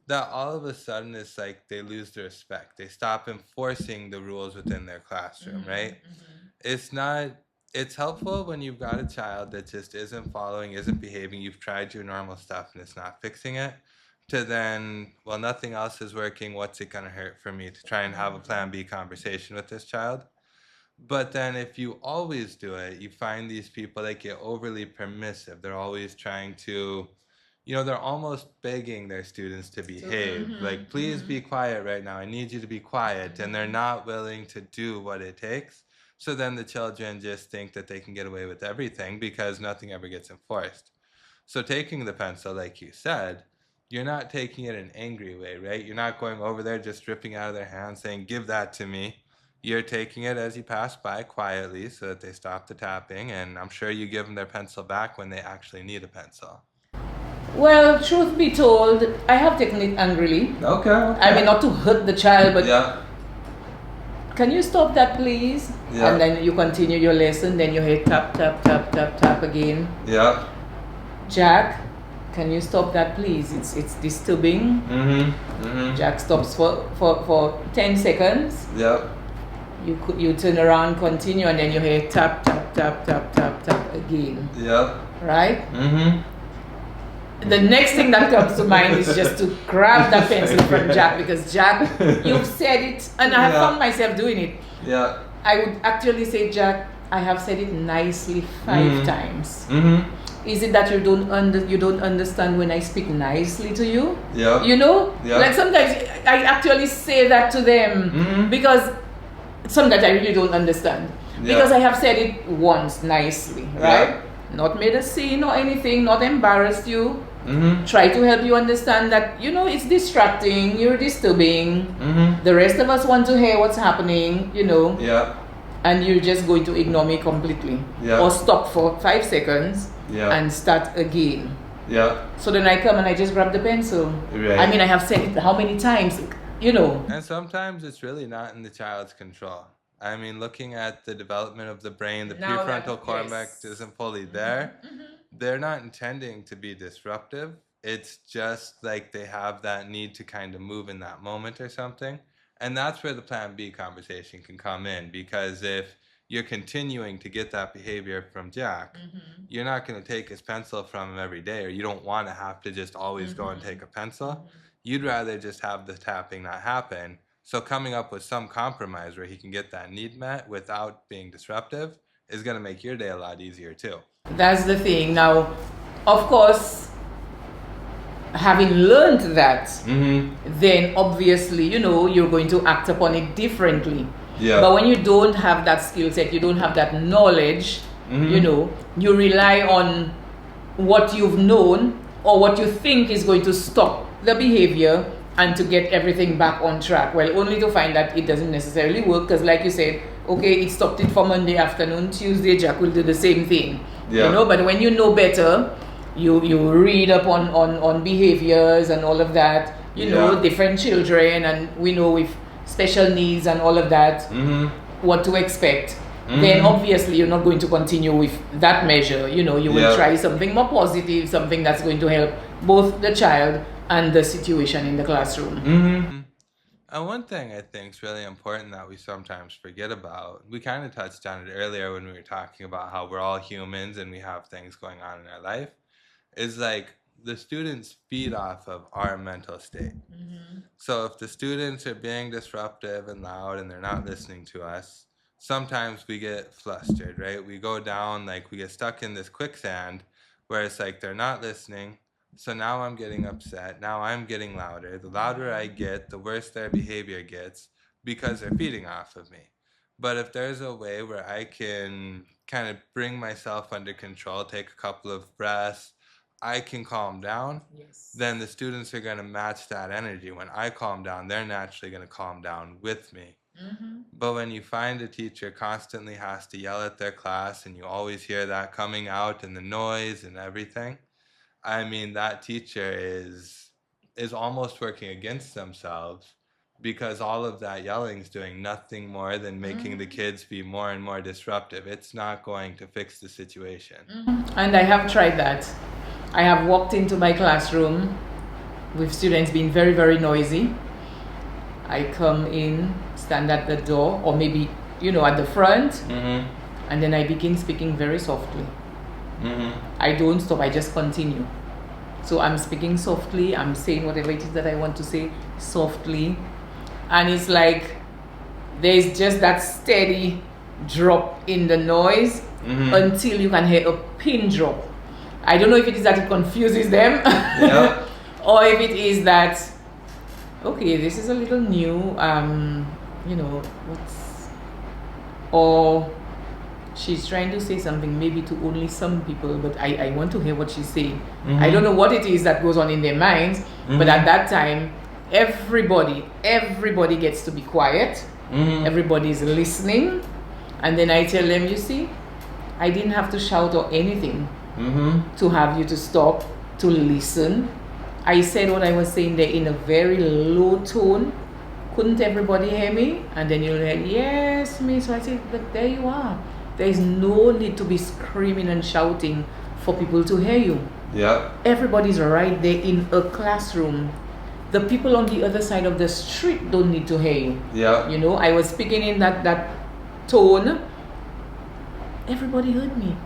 that all of a sudden it's like they lose the respect. They stop enforcing the rules within their classroom, right? It's not, it's helpful when you've got a child that just isn't following, isn't behaving, you've tried your normal stuff and it's not fixing it, to then, well, nothing else is working, what's it going to hurt for me to try and have a plan B conversation with this child? But then if you always do it, you find these people that get overly permissive. They're always trying to, they're almost begging their students to behave. Like, please be quiet right now. I need you to be quiet. And they're not willing to do what it takes. So then the children just think that they can get away with everything because nothing ever gets enforced. So taking the pencil, like you said, you're not taking it in an angry way, right? You're not going over there just ripping out of their hands saying, give that to me. You're taking it as you pass by quietly so that they stop the tapping, and I'm sure you give them their pencil back when they actually need a pencil. Well, truth be told, I have taken it angrily. Okay. I mean, not to hurt the child, but Yeah. can you stop that, please? Yeah. And then you continue your lesson, then you hear tap, tap, tap, tap, tap again. Yeah. Jack, can you stop that, please? It's disturbing. Jack stops for 10 seconds. Yeah. You turn around, continue, and then you hear tap, tap, tap, tap, tap, tap again. Yeah. Right? The next thing that comes to mind is just to grab that pencil from Jack, because Jack, you've said it, and I have found myself doing it. Yeah. I would actually say, Jack, I have said it nicely 5 times. Is it that you don't understand when I speak nicely to you? Yeah. Yeah. Like sometimes I actually say that to them because sometimes I really don't understand. Because I have said it once nicely, right? Yeah. Not made a scene or anything, not embarrassed you. Try to help you understand that, it's distracting, you're disturbing. The rest of us want to hear what's happening, Yeah. and you're just going to ignore me completely. Yeah. Or stop for 5 seconds and start again. Yeah. So then I come and I just grab the pencil. Right. I mean, I have said it how many times, And sometimes it's really not in the child's control. I mean, looking at the development of the brain, the Now prefrontal that- cortex yes. isn't fully there. They're not intending to be disruptive. It's just like they have that need to kind of move in that moment or something. And that's where the plan B conversation can come in, because if you're continuing to get that behavior from Jack, you're not going to take his pencil from him every day, or you don't want to have to just always go and take a pencil. You'd rather just have the tapping not happen. So coming up with some compromise where he can get that need met without being disruptive is going to make your day a lot easier too. That's the thing. Now, of course, having learned that, then obviously, you're going to act upon it differently. Yeah. But when you don't have that skill set, you don't have that knowledge, you rely on what you've known or what you think is going to stop the behavior and to get everything back on track. Well, only to find that it doesn't necessarily work, because like you said, okay, it stopped it for Monday afternoon, Tuesday Jack will do the same thing. Yeah. But when you know better, you read up on behaviors and all of that, different children, and we know with special needs and all of that, what to expect. Then obviously you're not going to continue with that measure. You will try something more positive, something that's going to help both the child and the situation in the classroom. And one thing I think is really important that we sometimes forget about, we kind of touched on it earlier when we were talking about how we're all humans and we have things going on in our life, is like the students feed off of our mental state. So if the students are being disruptive and loud and they're not listening to us, sometimes we get flustered, right? We go down, like we get stuck in this quicksand where it's like they're not listening. So now I'm getting upset. Now I'm getting louder. The louder I get, the worse their behavior gets because they're feeding off of me. But if there's a way where I can kind of bring myself under control, take a couple of breaths, I can calm down, then the students are going to match that energy. When I calm down, they're naturally going to calm down with me. But when you find a teacher constantly has to yell at their class and you always hear that coming out and the noise and everything, I mean, that teacher is almost working against themselves, because all of that yelling is doing nothing more than making the kids be more and more disruptive. It's not going to fix the situation. And I have tried that. I have walked into my classroom with students being very, very noisy, I come in, stand at the door, or maybe, at the front, Mm-hmm. and then I begin speaking very softly. Mm-hmm. I don't stop, I just continue. So I'm speaking softly, I'm saying whatever it is that I want to say softly. And it's like there's just that steady drop in the noise until you can hear a pin drop. I don't know if it is that it confuses them Yep. or if it is that, okay, this is a little new, or she's trying to say something maybe to only some people, but I want to hear what she's saying. I don't know what it is that goes on in their minds, but at that time, everybody gets to be quiet. Everybody's listening. And then I tell them, you see, I didn't have to shout or anything to have you to stop, to listen. I said what I was saying there in a very low tone. Couldn't everybody hear me? And then you'll hear, yes, miss. So I said, but there you are. There is no need to be screaming and shouting for people to hear you. Yep. Everybody's right there in a classroom. The people on the other side of the street don't need to hear you. Yep. I was speaking in that tone. Everybody heard me.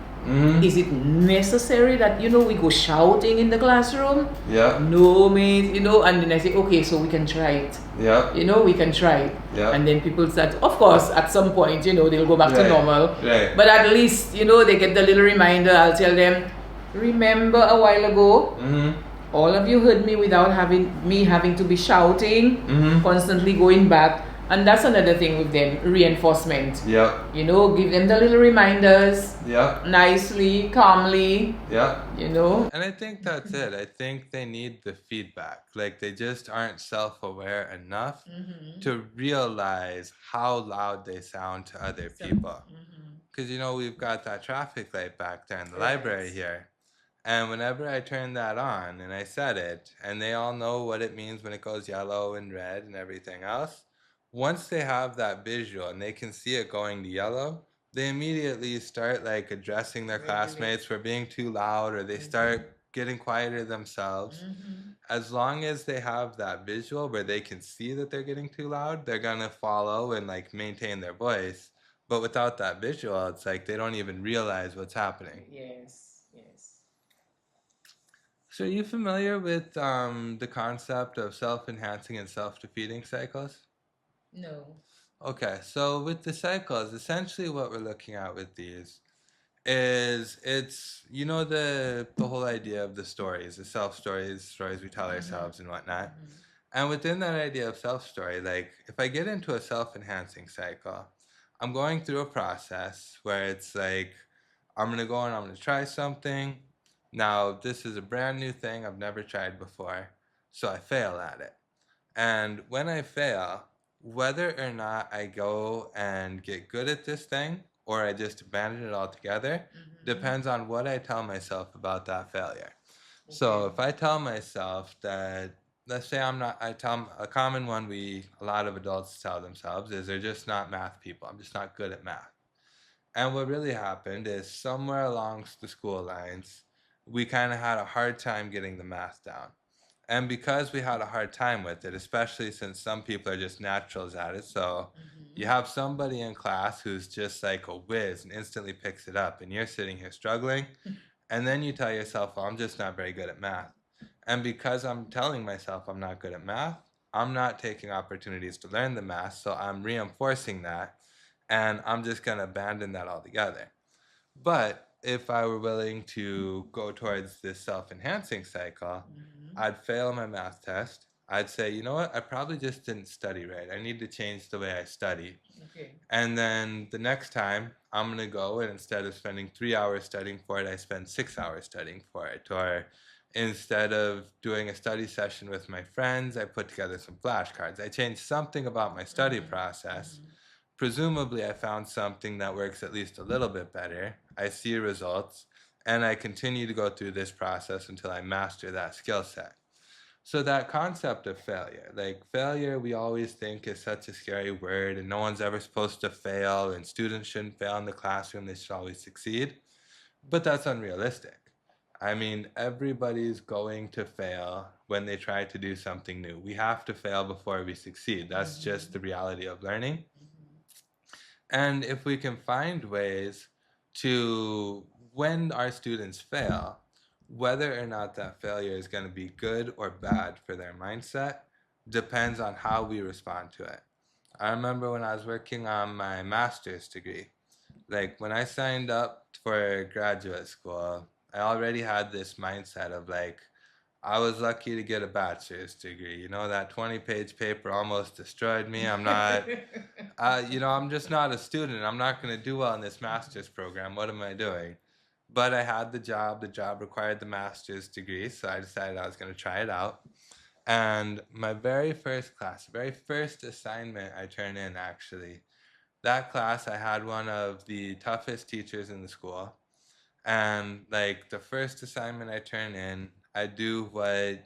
Is it necessary that, we go shouting in the classroom? Yeah. No, mate, and then I say, okay, so we can try it. Yeah. We can try it. Yeah. And then people start, of course, at some point, they'll go back to normal. Right. But at least, they get the little reminder. I'll tell them, remember a while ago, all of you heard me without having to be shouting, constantly going back. And that's another thing with them, reinforcement. Yeah. Give them the little reminders. Yeah. Nicely, calmly. Yeah. And I think that's it. I think they need the feedback. Like they just aren't self-aware enough to realize how loud they sound to other people. Because we've got that traffic light back there in the library here. And whenever I turn that on and I set it, and they all know what it means when it goes yellow and red and everything else, once they have that visual and they can see it going to yellow, they immediately start like addressing their classmates for being too loud, or they start getting quieter themselves. As long as they have that visual where they can see that they're getting too loud, they're gonna follow and like maintain their voice. But without that visual, it's like they don't even realize what's happening. Yes. So are you familiar with the concept of self-enhancing and self-defeating cycles? No. Okay, so with the cycles, essentially what we're looking at with these is it's the whole idea of the stories, the stories we tell ourselves and whatnot. And within that idea of self-story, like if I get into a self-enhancing cycle, I'm going through a process where it's like I'm gonna go and I'm gonna try something. Now this is a brand new thing I've never tried before, so I fail at it. And when I fail, whether or not I go and get good at this thing or I just abandon it altogether depends on what I tell myself about that failure. So if I tell myself that, let's say a common one a lot of adults tell themselves is they're just not math people. I'm just not good at math. And what really happened is somewhere along the school lines, we kind of had a hard time getting the math down. And because we had a hard time with it, especially since some people are just naturals at it, so you have somebody in class who's just like a whiz and instantly picks it up, and you're sitting here struggling, and then you tell yourself, well, I'm just not very good at math. And because I'm telling myself I'm not good at math, I'm not taking opportunities to learn the math, so I'm reinforcing that, and I'm just going to abandon that altogether. But if I were willing to go towards this self-enhancing cycle, I'd fail my math test. I'd say, you know what, I probably just didn't study right. I need to change the way I study. Okay. And then the next time, I'm going to go and instead of spending 3 hours studying for it, I spend 6 hours studying for it. Or instead of doing a study session with my friends, I put together some flashcards. I changed something about my study process. Presumably, I found something that works at least a little bit better. I see results, and I continue to go through this process until I master that skill set. So that concept of failure, like failure we always think is such a scary word, and no one's ever supposed to fail, and students shouldn't fail in the classroom, they should always succeed. But that's unrealistic. I mean, everybody's going to fail when they try to do something new. We have to fail before we succeed. That's just the reality of learning. And if we can find ways to, when our students fail, whether or not that failure is going to be good or bad for their mindset depends on how we respond to it. I remember when I was working on my master's degree, like when I signed up for graduate school, I already had this mindset of like, I was lucky to get a bachelor's degree. You know, that 20-page paper almost destroyed me. I'm not, I'm just not a student. I'm not going to do well in this master's program. What am I doing? But I had the job. The job required the master's degree, so I decided I was going to try it out. And my very first class, very first assignment I turned in, actually, that class, I had one of the toughest teachers in the school. And like the first assignment I turn in, I do what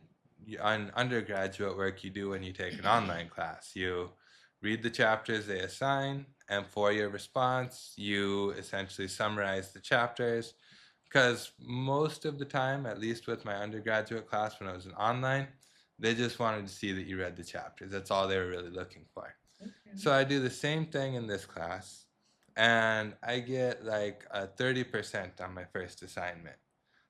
on undergraduate work you do when you take an online class. You read the chapters they assign, and for your response, you essentially summarize the chapters. Because most of the time, at least with my undergraduate class when I was in online, they just wanted to see that you read the chapters. That's all they were really looking for. Okay. So I do the same thing in this class, and I get like a 30% on my first assignment.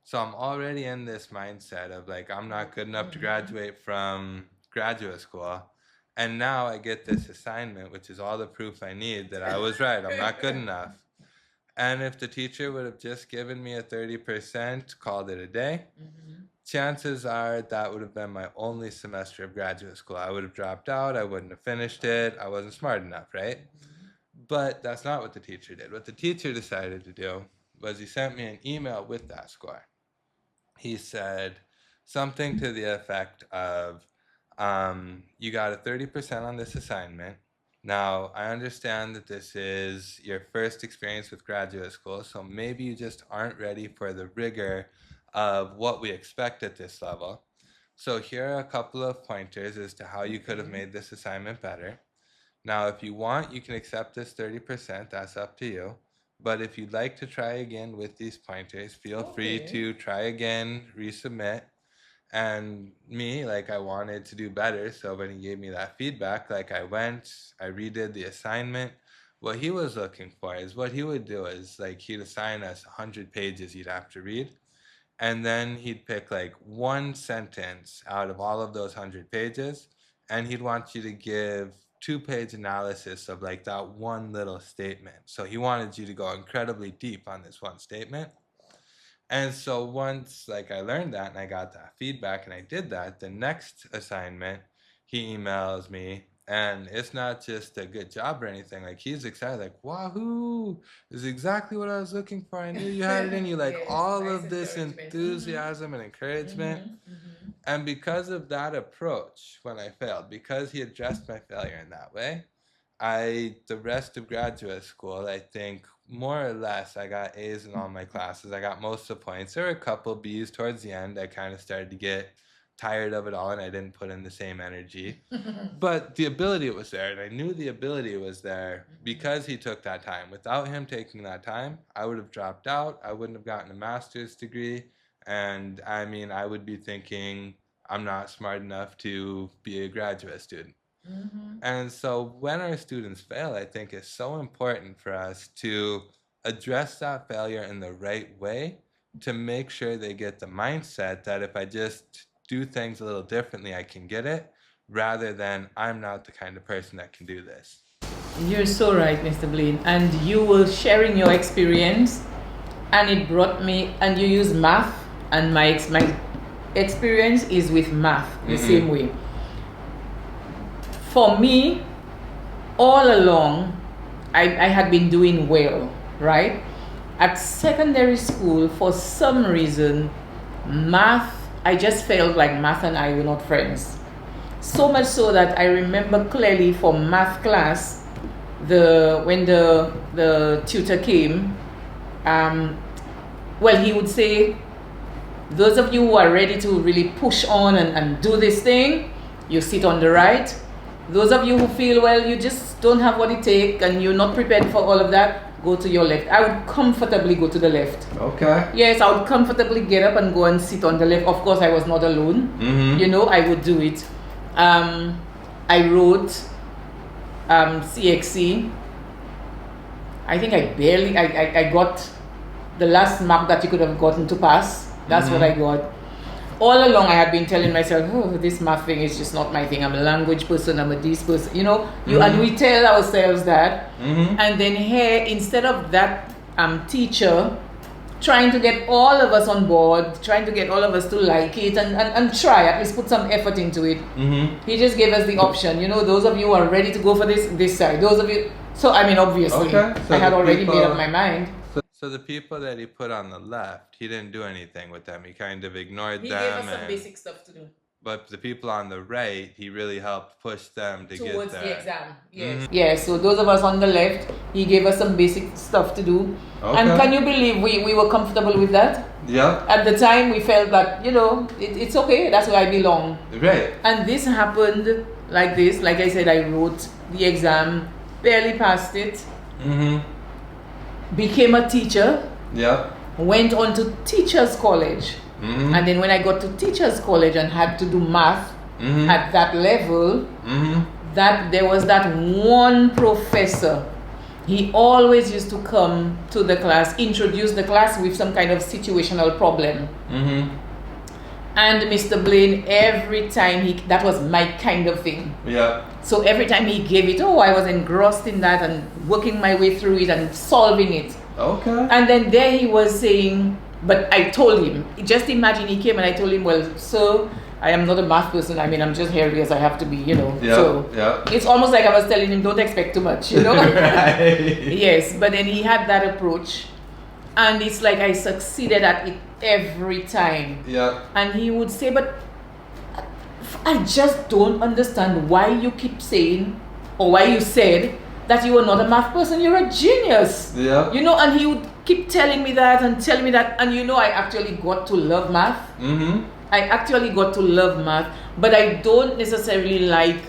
So I'm already in this mindset of like, I'm not good enough to graduate from graduate school. And now I get this assignment, which is all the proof I need that I was right. I'm not good enough. And if the teacher would have just given me a 30%, called it a day, chances are that would have been my only semester of graduate school. I would have dropped out. I wouldn't have finished it. I wasn't smart enough, right? But that's not what the teacher did. What the teacher decided to do was he sent me an email with that score. He said something to the effect of, you got a 30% on this assignment. Now, I understand that this is your first experience with graduate school, so maybe you just aren't ready for the rigor of what we expect at this level. So here are a couple of pointers as to how you could have made this assignment better. Now, if you want, you can accept this 30%, that's up to you. But if you'd like to try again with these pointers, feel free to try again, resubmit. And me, like, I wanted to do better, so when he gave me that feedback, like, I went, I redid the assignment. What he was looking for is, what he would do is, like, he'd assign us 100 pages you'd have to read, and then he'd pick, like, one sentence out of all of those 100 pages, and he'd want you to give 2-page analysis of, like, that one little statement. So he wanted you to go incredibly deep on this one statement. And so once like I learned that and I got that feedback and I did that, the next assignment, he emails me, and it's not just a good job or anything. Like, he's excited, like, wahoo, this is exactly what I was looking for. I knew you had it in you, like, yes, all nice of this enthusiasm and encouragement. And because of that approach, when I failed, because he addressed my failure in that way, the rest of graduate school, I think more or less, I got A's in all my classes. I got most of the points. There were a couple B's towards the end. I kind of started to get tired of it all, and I didn't put in the same energy. But the ability was there, and I knew the ability was there because he took that time. Without him taking that time, I would have dropped out. I wouldn't have gotten a master's degree. And I mean, I would be thinking, I'm not smart enough to be a graduate student. And so when our students fail, I think it's so important for us to address that failure in the right way to make sure they get the mindset that if I just do things a little differently, I can get it, rather than I'm not the kind of person that can do this. You're so right, Mr. Blaine. And you were sharing your experience, and it brought me, and you use math, and my experience is with math the same way. For me, all along, I had been doing well, right? At secondary school, for some reason, math, I just felt like math and I were not friends. So much so that I remember clearly for math class, when the tutor came, he would say, those of you who are ready to really push on and do this thing, you sit on the right. Those of you who feel, well, you just don't have what it takes and you're not prepared for all of that, go to your left. I would comfortably go to the left. Okay. Yes, I would comfortably get up and go and sit on the left. Of course, I was not alone. You know, I would do it. I wrote CXC. I think I got the last mark that you could have gotten to pass. That's what I got. All along, I had been telling myself, oh, this math thing is just not my thing. I'm a language person, I'm a this person, you know. And we tell ourselves that. And then here, instead of that teacher trying to get all of us on board, trying to get all of us to like it and try, at least put some effort into it, he just gave us the option. You know, those of you who are ready to go for this side. Those of you... So, I mean, obviously, so I had already made up my mind. So the people that he put on the left, he didn't do anything with them. He kind of ignored them. He gave us some basic stuff to do. But the people on the right, he really helped push them to towards get there. the exam. Yes. Yeah, so those of us on the left, he gave us some basic stuff to do. Okay. And can you believe we were comfortable with that? Yeah. At the time, we felt that, you know, it's okay, that's where I belong. Right. And this happened like this. Like I said, I wrote the exam, barely passed it, became a teacher, went on to teachers college. And then when I got to teachers college and had to do math at that level, that there was that one professor. He always used to come to the class, introduce the class with some kind of situational problem. And Mr. Blaine, every time that was my kind of thing. Yeah. So every time he gave it, I was engrossed in that and working my way through it and solving it. Okay. And then there he was saying, but I told him, just imagine he came and I told him, well, sir, I am not a math person. I mean, I'm just here as I have to be, you know. So it's almost like I was telling him, don't expect too much, you know. Right. Yes, but then he had that approach. And it's like I succeeded at it every time. Yeah. And he would say, but I just don't understand why you keep saying, or why you said that you are not a math person, you're a genius. Yeah. You know, and he would keep telling me that and telling me that. And you know, I actually got to love math. I actually got to love math, but I don't necessarily like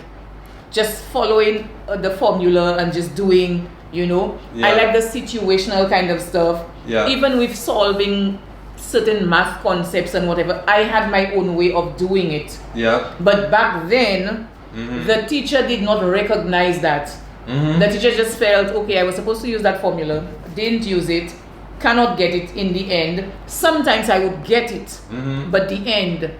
just following the formula and just doing, you know. I like the situational kind of stuff. Yeah. Even with solving certain math concepts and whatever, I had my own way of doing it. Yeah. But back then, the teacher did not recognize that. The teacher just felt, okay, I was supposed to use that formula, didn't use it, cannot get it in the end. Sometimes I would get it, but the end,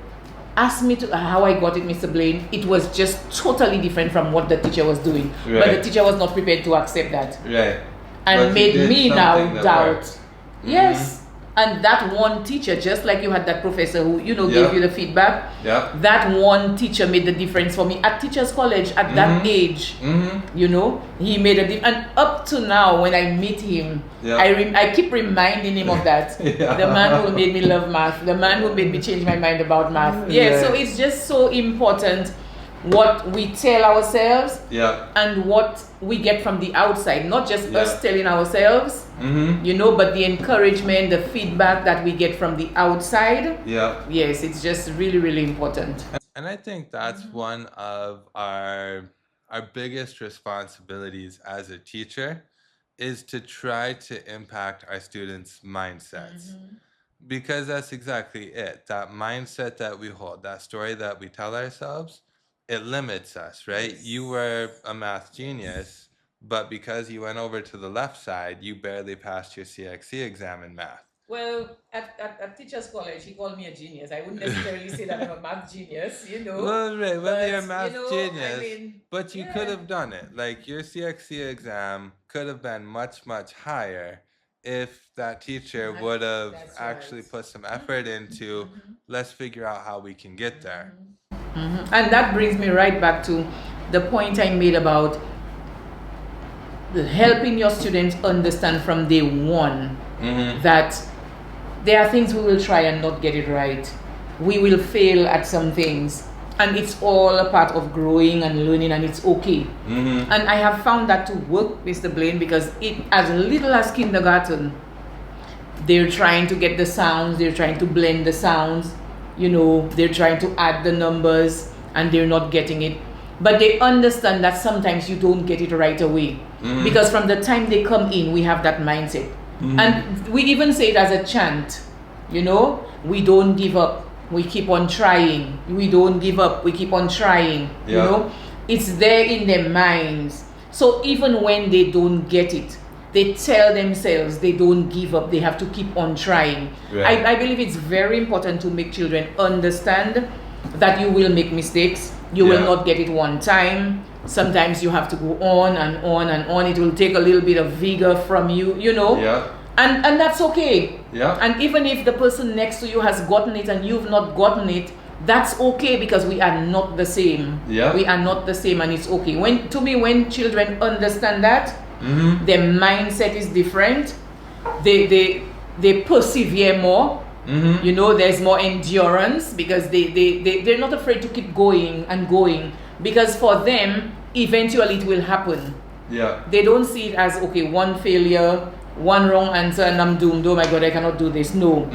ask me to how I got it, Mr. Blaine, it was just totally different from what the teacher was doing. Right. But the teacher was not prepared to accept that. Right. And but made me now doubt. Yes. And that one teacher, just like you had that professor who, you know, gave you the feedback, that one teacher made the difference for me at teachers college at that age. You know, he made a difference. And up to now, when I meet him, I keep reminding him of that. The man who made me love math, the man who made me change my mind about math. So it's just so important what we tell ourselves and what we get from the outside, not just us telling ourselves, you know, but the encouragement, the feedback that we get from the outside. Yes, it's just really, really important. And I think that's one of our biggest responsibilities as a teacher is to try to impact our students' mindsets. Because that's exactly it. That mindset that we hold, that story that we tell ourselves, it limits us, right? Yes. You were a math genius, but because you went over to the left side, you barely passed your CXC exam in math. Well, at teachers college, he called me a genius. I wouldn't necessarily say that I'm a math genius, you know. Well, right, well, you're a math genius, I mean, but you could have done it. Like, your CXC exam could have been much, much higher if that teacher would have actually put some effort into, let's figure out how we can get there. And that brings me right back to the point I made about helping your students understand from day one that there are things we will try and not get it right. We will fail at some things, and it's all a part of growing and learning, and it's okay. And I have found that to work, Mr. Blaine, because as little as kindergarten, they're trying to get the sounds, they're trying to blend the sounds, you know, they're trying to add the numbers and they're not getting it. but they understand that sometimes you don't get it right away. Because from the time they come in, we have that mindset. And we even say it as a chant, you know, we don't give up, we keep on trying. We don't give up, we keep on trying. You know, it's there in their minds. So even when they don't get it, they tell themselves they don't give up, they have to keep on trying. Right. I believe it's very important to make children understand that you will make mistakes, you will not get it one time. Sometimes you have to go on and on and on. It will take a little bit of vigor from you, you know. And that's okay. And even if the person next to you has gotten it and you've not gotten it, that's okay, because we are not the same. We are not the same, and it's okay. When children understand that, their mindset is different. They persevere more. You know, there's more endurance, because they're not afraid to keep going and going, because for them eventually it will happen. They don't see it as, okay, one failure, one wrong answer, and I'm doomed. Oh my God, I cannot do this. No.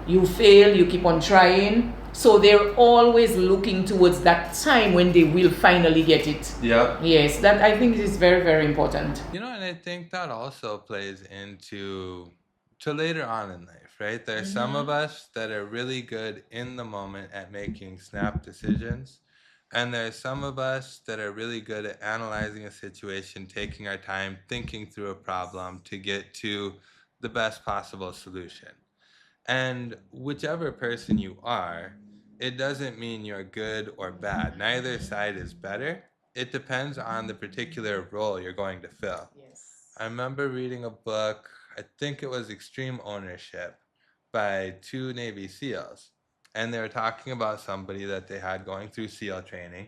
You fail, you keep on trying. So they're always looking towards that time when they will finally get it. Yes, that I think is very, very important. You know, and I think that also plays into to later on in life, right? There's some of us that are really good in the moment at making snap decisions. And there's some of us that are really good at analyzing a situation, taking our time, thinking through a problem to get to the best possible solution. And whichever person you are, it doesn't mean you're good or bad. Neither side is better. It depends on the particular role you're going to fill. I remember reading a book, I think it was Extreme Ownership, by 2 Navy SEALs. And they were talking about somebody that they had going through SEAL training,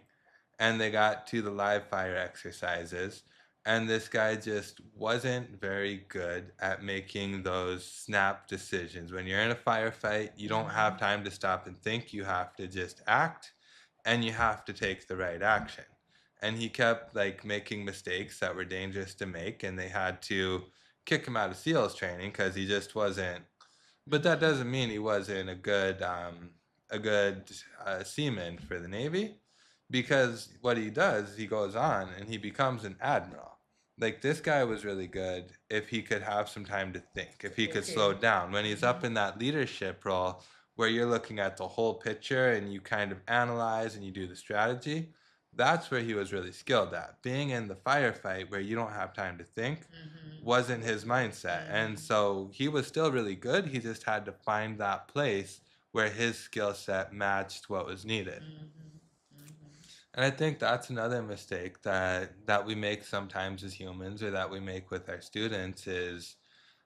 and they got to the live fire exercises, and this guy just wasn't very good at making those snap decisions. When you're in a firefight, you don't have time to stop and think. You have to just act, and you have to take the right action. And he kept like making mistakes that were dangerous to make, and they had to kick him out of SEALs training because he just wasn't. But that doesn't mean he wasn't a good seaman for the Navy, because what he does, he goes on and he becomes an admiral. Like, this guy was really good if he could have some time to think, if he could slow down. When he's up in that leadership role where you're looking at the whole picture and you kind of analyze and you do the strategy, that's where he was really skilled at. Being in the firefight where you don't have time to think wasn't his mindset. And so he was still really good. He just had to find that place where his skill set matched what was needed. And I think that's another mistake that we make sometimes as humans, or that we make with our students, is,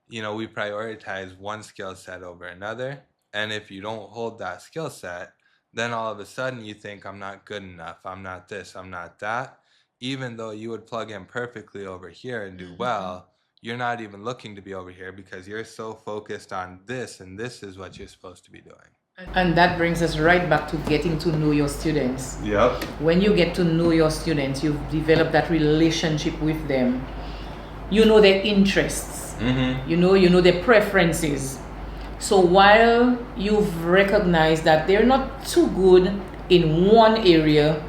you know, we prioritize one skill set over another. And if you don't hold that skill set, then all of a sudden you think, I'm not good enough, I'm not this, I'm not that. Even though you would plug in perfectly over here and do well, you're not even looking to be over here because you're so focused on this, and this is what you're supposed to be doing. And that brings us right back to getting to know your students. When you get to know your students, you've developed that relationship with them. You know their interests. You know their preferences. So while you've recognized that they're not too good in one area,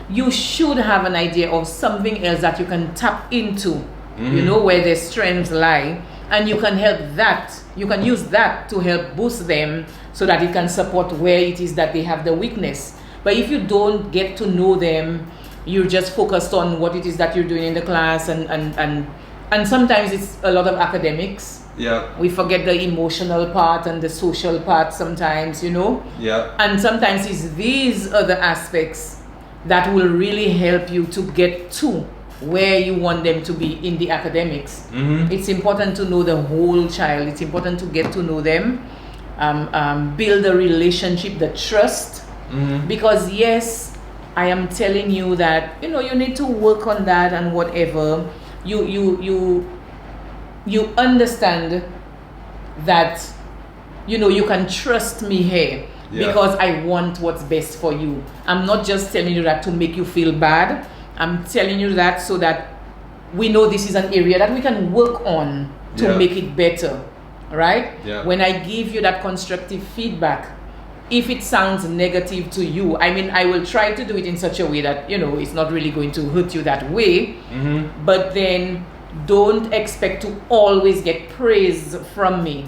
you should have an idea of something else that you can tap into, you know, where their strengths lie, and you can help that. You can use that to help boost them so that it can support where it is that they have the weakness. But if you don't get to know them, you're just focused on what it is that you're doing in the class, and sometimes it's a lot of academics. We forget the emotional part and the social part sometimes, you know. And sometimes it's these other aspects that will really help you to get to where you want them to be in the academics. It's important to know the whole child. It's important to get to know them, build a relationship, the trust. Because yes, I am telling you that, you know, you need to work on that and whatever. You understand that, you know, you can trust me here because I want what's best for you. I'm not just telling you that to make you feel bad. I'm telling you that so that we know this is an area that we can work on to make it better, right? When I give you that constructive feedback, if it sounds negative to you, I mean, I will try to do it in such a way that, it's not really going to hurt you that way. But then don't expect to always get praise from me.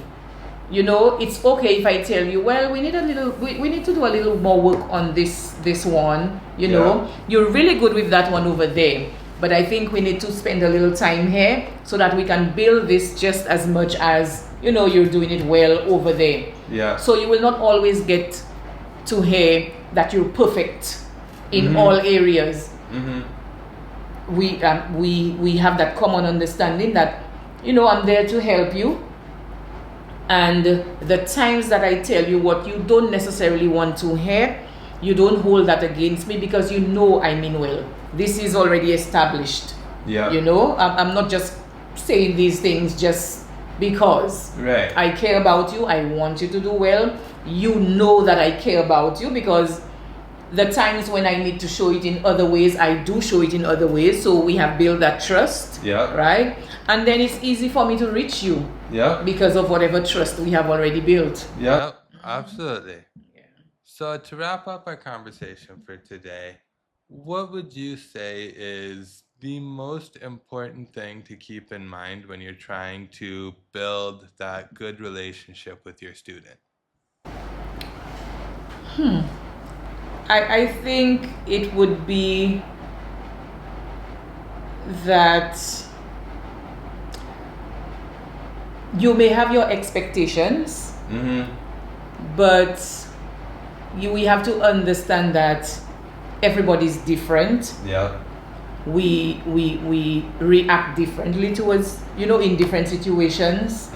It's okay if I tell you, well, we need to do a little more work on this one. You're really good with that one over there, but I think we need to spend a little time here so that we can build this just as much as you're doing it well over there. Yeah. So you will not always get to hear that you're perfect in all areas. We have that common understanding that I'm there to help you. And the times that I tell you what you don't necessarily want to hear, you don't hold that against me, because I mean well. This is already established. Yeah. I'm not just saying these things just because. Right. I care about you. I want you to do well. You know that I care about you, because the times when I need to show it in other ways, I do show it in other ways. So we have built that trust. Yeah. Right? And then it's easy for me to reach you. Yeah. Because of whatever trust we have already built. Yep, absolutely. Yeah. So to wrap up our conversation for today, what would you say is the most important thing to keep in mind when you're trying to build that good relationship with your student? I think it would be that you may have your expectations, but we have to understand that everybody's different. Yeah. We react differently towards, in different situations.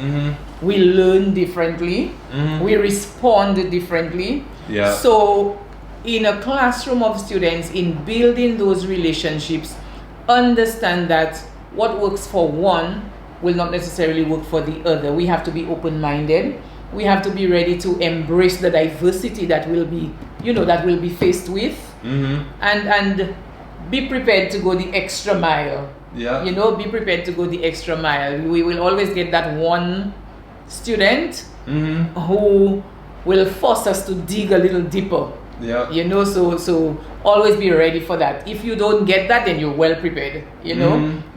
We learn differently. We respond differently. Yeah. So in a classroom of students, in building those relationships, understand that what works for one will not necessarily work for the other. We have to be open-minded. We have to be ready to embrace the diversity that will be, that we'll be faced with, and be prepared to go the extra mile. Yeah. Be prepared to go the extra mile. We will always get that one student who will force us to dig a little deeper. Yeah. So always be ready for that. If you don't get that, then you're well prepared.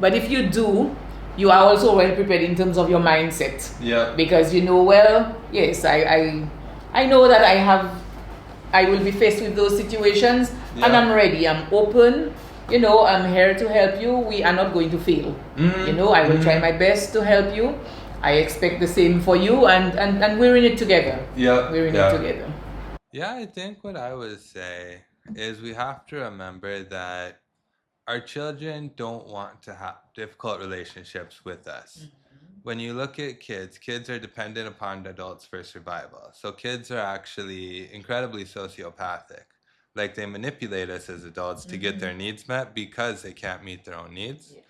But if you do, you are also well prepared in terms of your mindset. Yeah. Because yes, I know that I will be faced with those situations, and I'm ready. I'm open. I'm here to help you. We are not going to fail. I will try my best to help you. I expect the same for you, and we're in it together. Yeah. We're in it together. Yeah, I think what I would say is we have to remember that our children don't want to have difficult relationships with us. When you look at kids are dependent upon adults for survival. So kids are actually incredibly sociopathic. Like, they manipulate us as adults to get their needs met because they can't meet their own needs. Yes.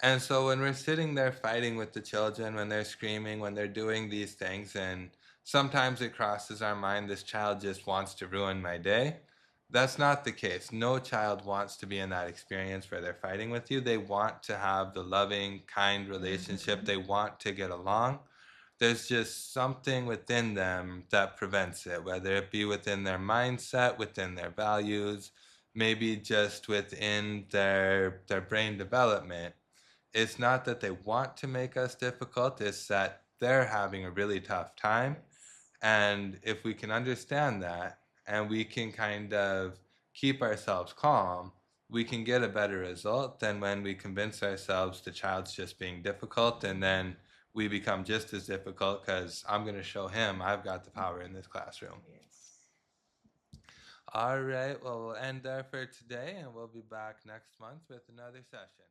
And so when we're sitting there fighting with the children, when they're screaming, when they're doing these things, and sometimes it crosses our mind, this child just wants to ruin my day. That's not the case. No child wants to be in that experience where they're fighting with you. They want to have the loving, kind relationship. They want to get along. There's just something within them that prevents it, whether it be within their mindset, within their values, maybe just within their brain development. It's not that they want to make us difficult, it's that they're having a really tough time. And if we can understand that, and we can kind of keep ourselves calm, we can get a better result than when we convince ourselves the child's just being difficult, and then we become just as difficult because I'm going to show him I've got the power in this classroom. All right, well, we'll end there for today, and we'll be back next month with another session.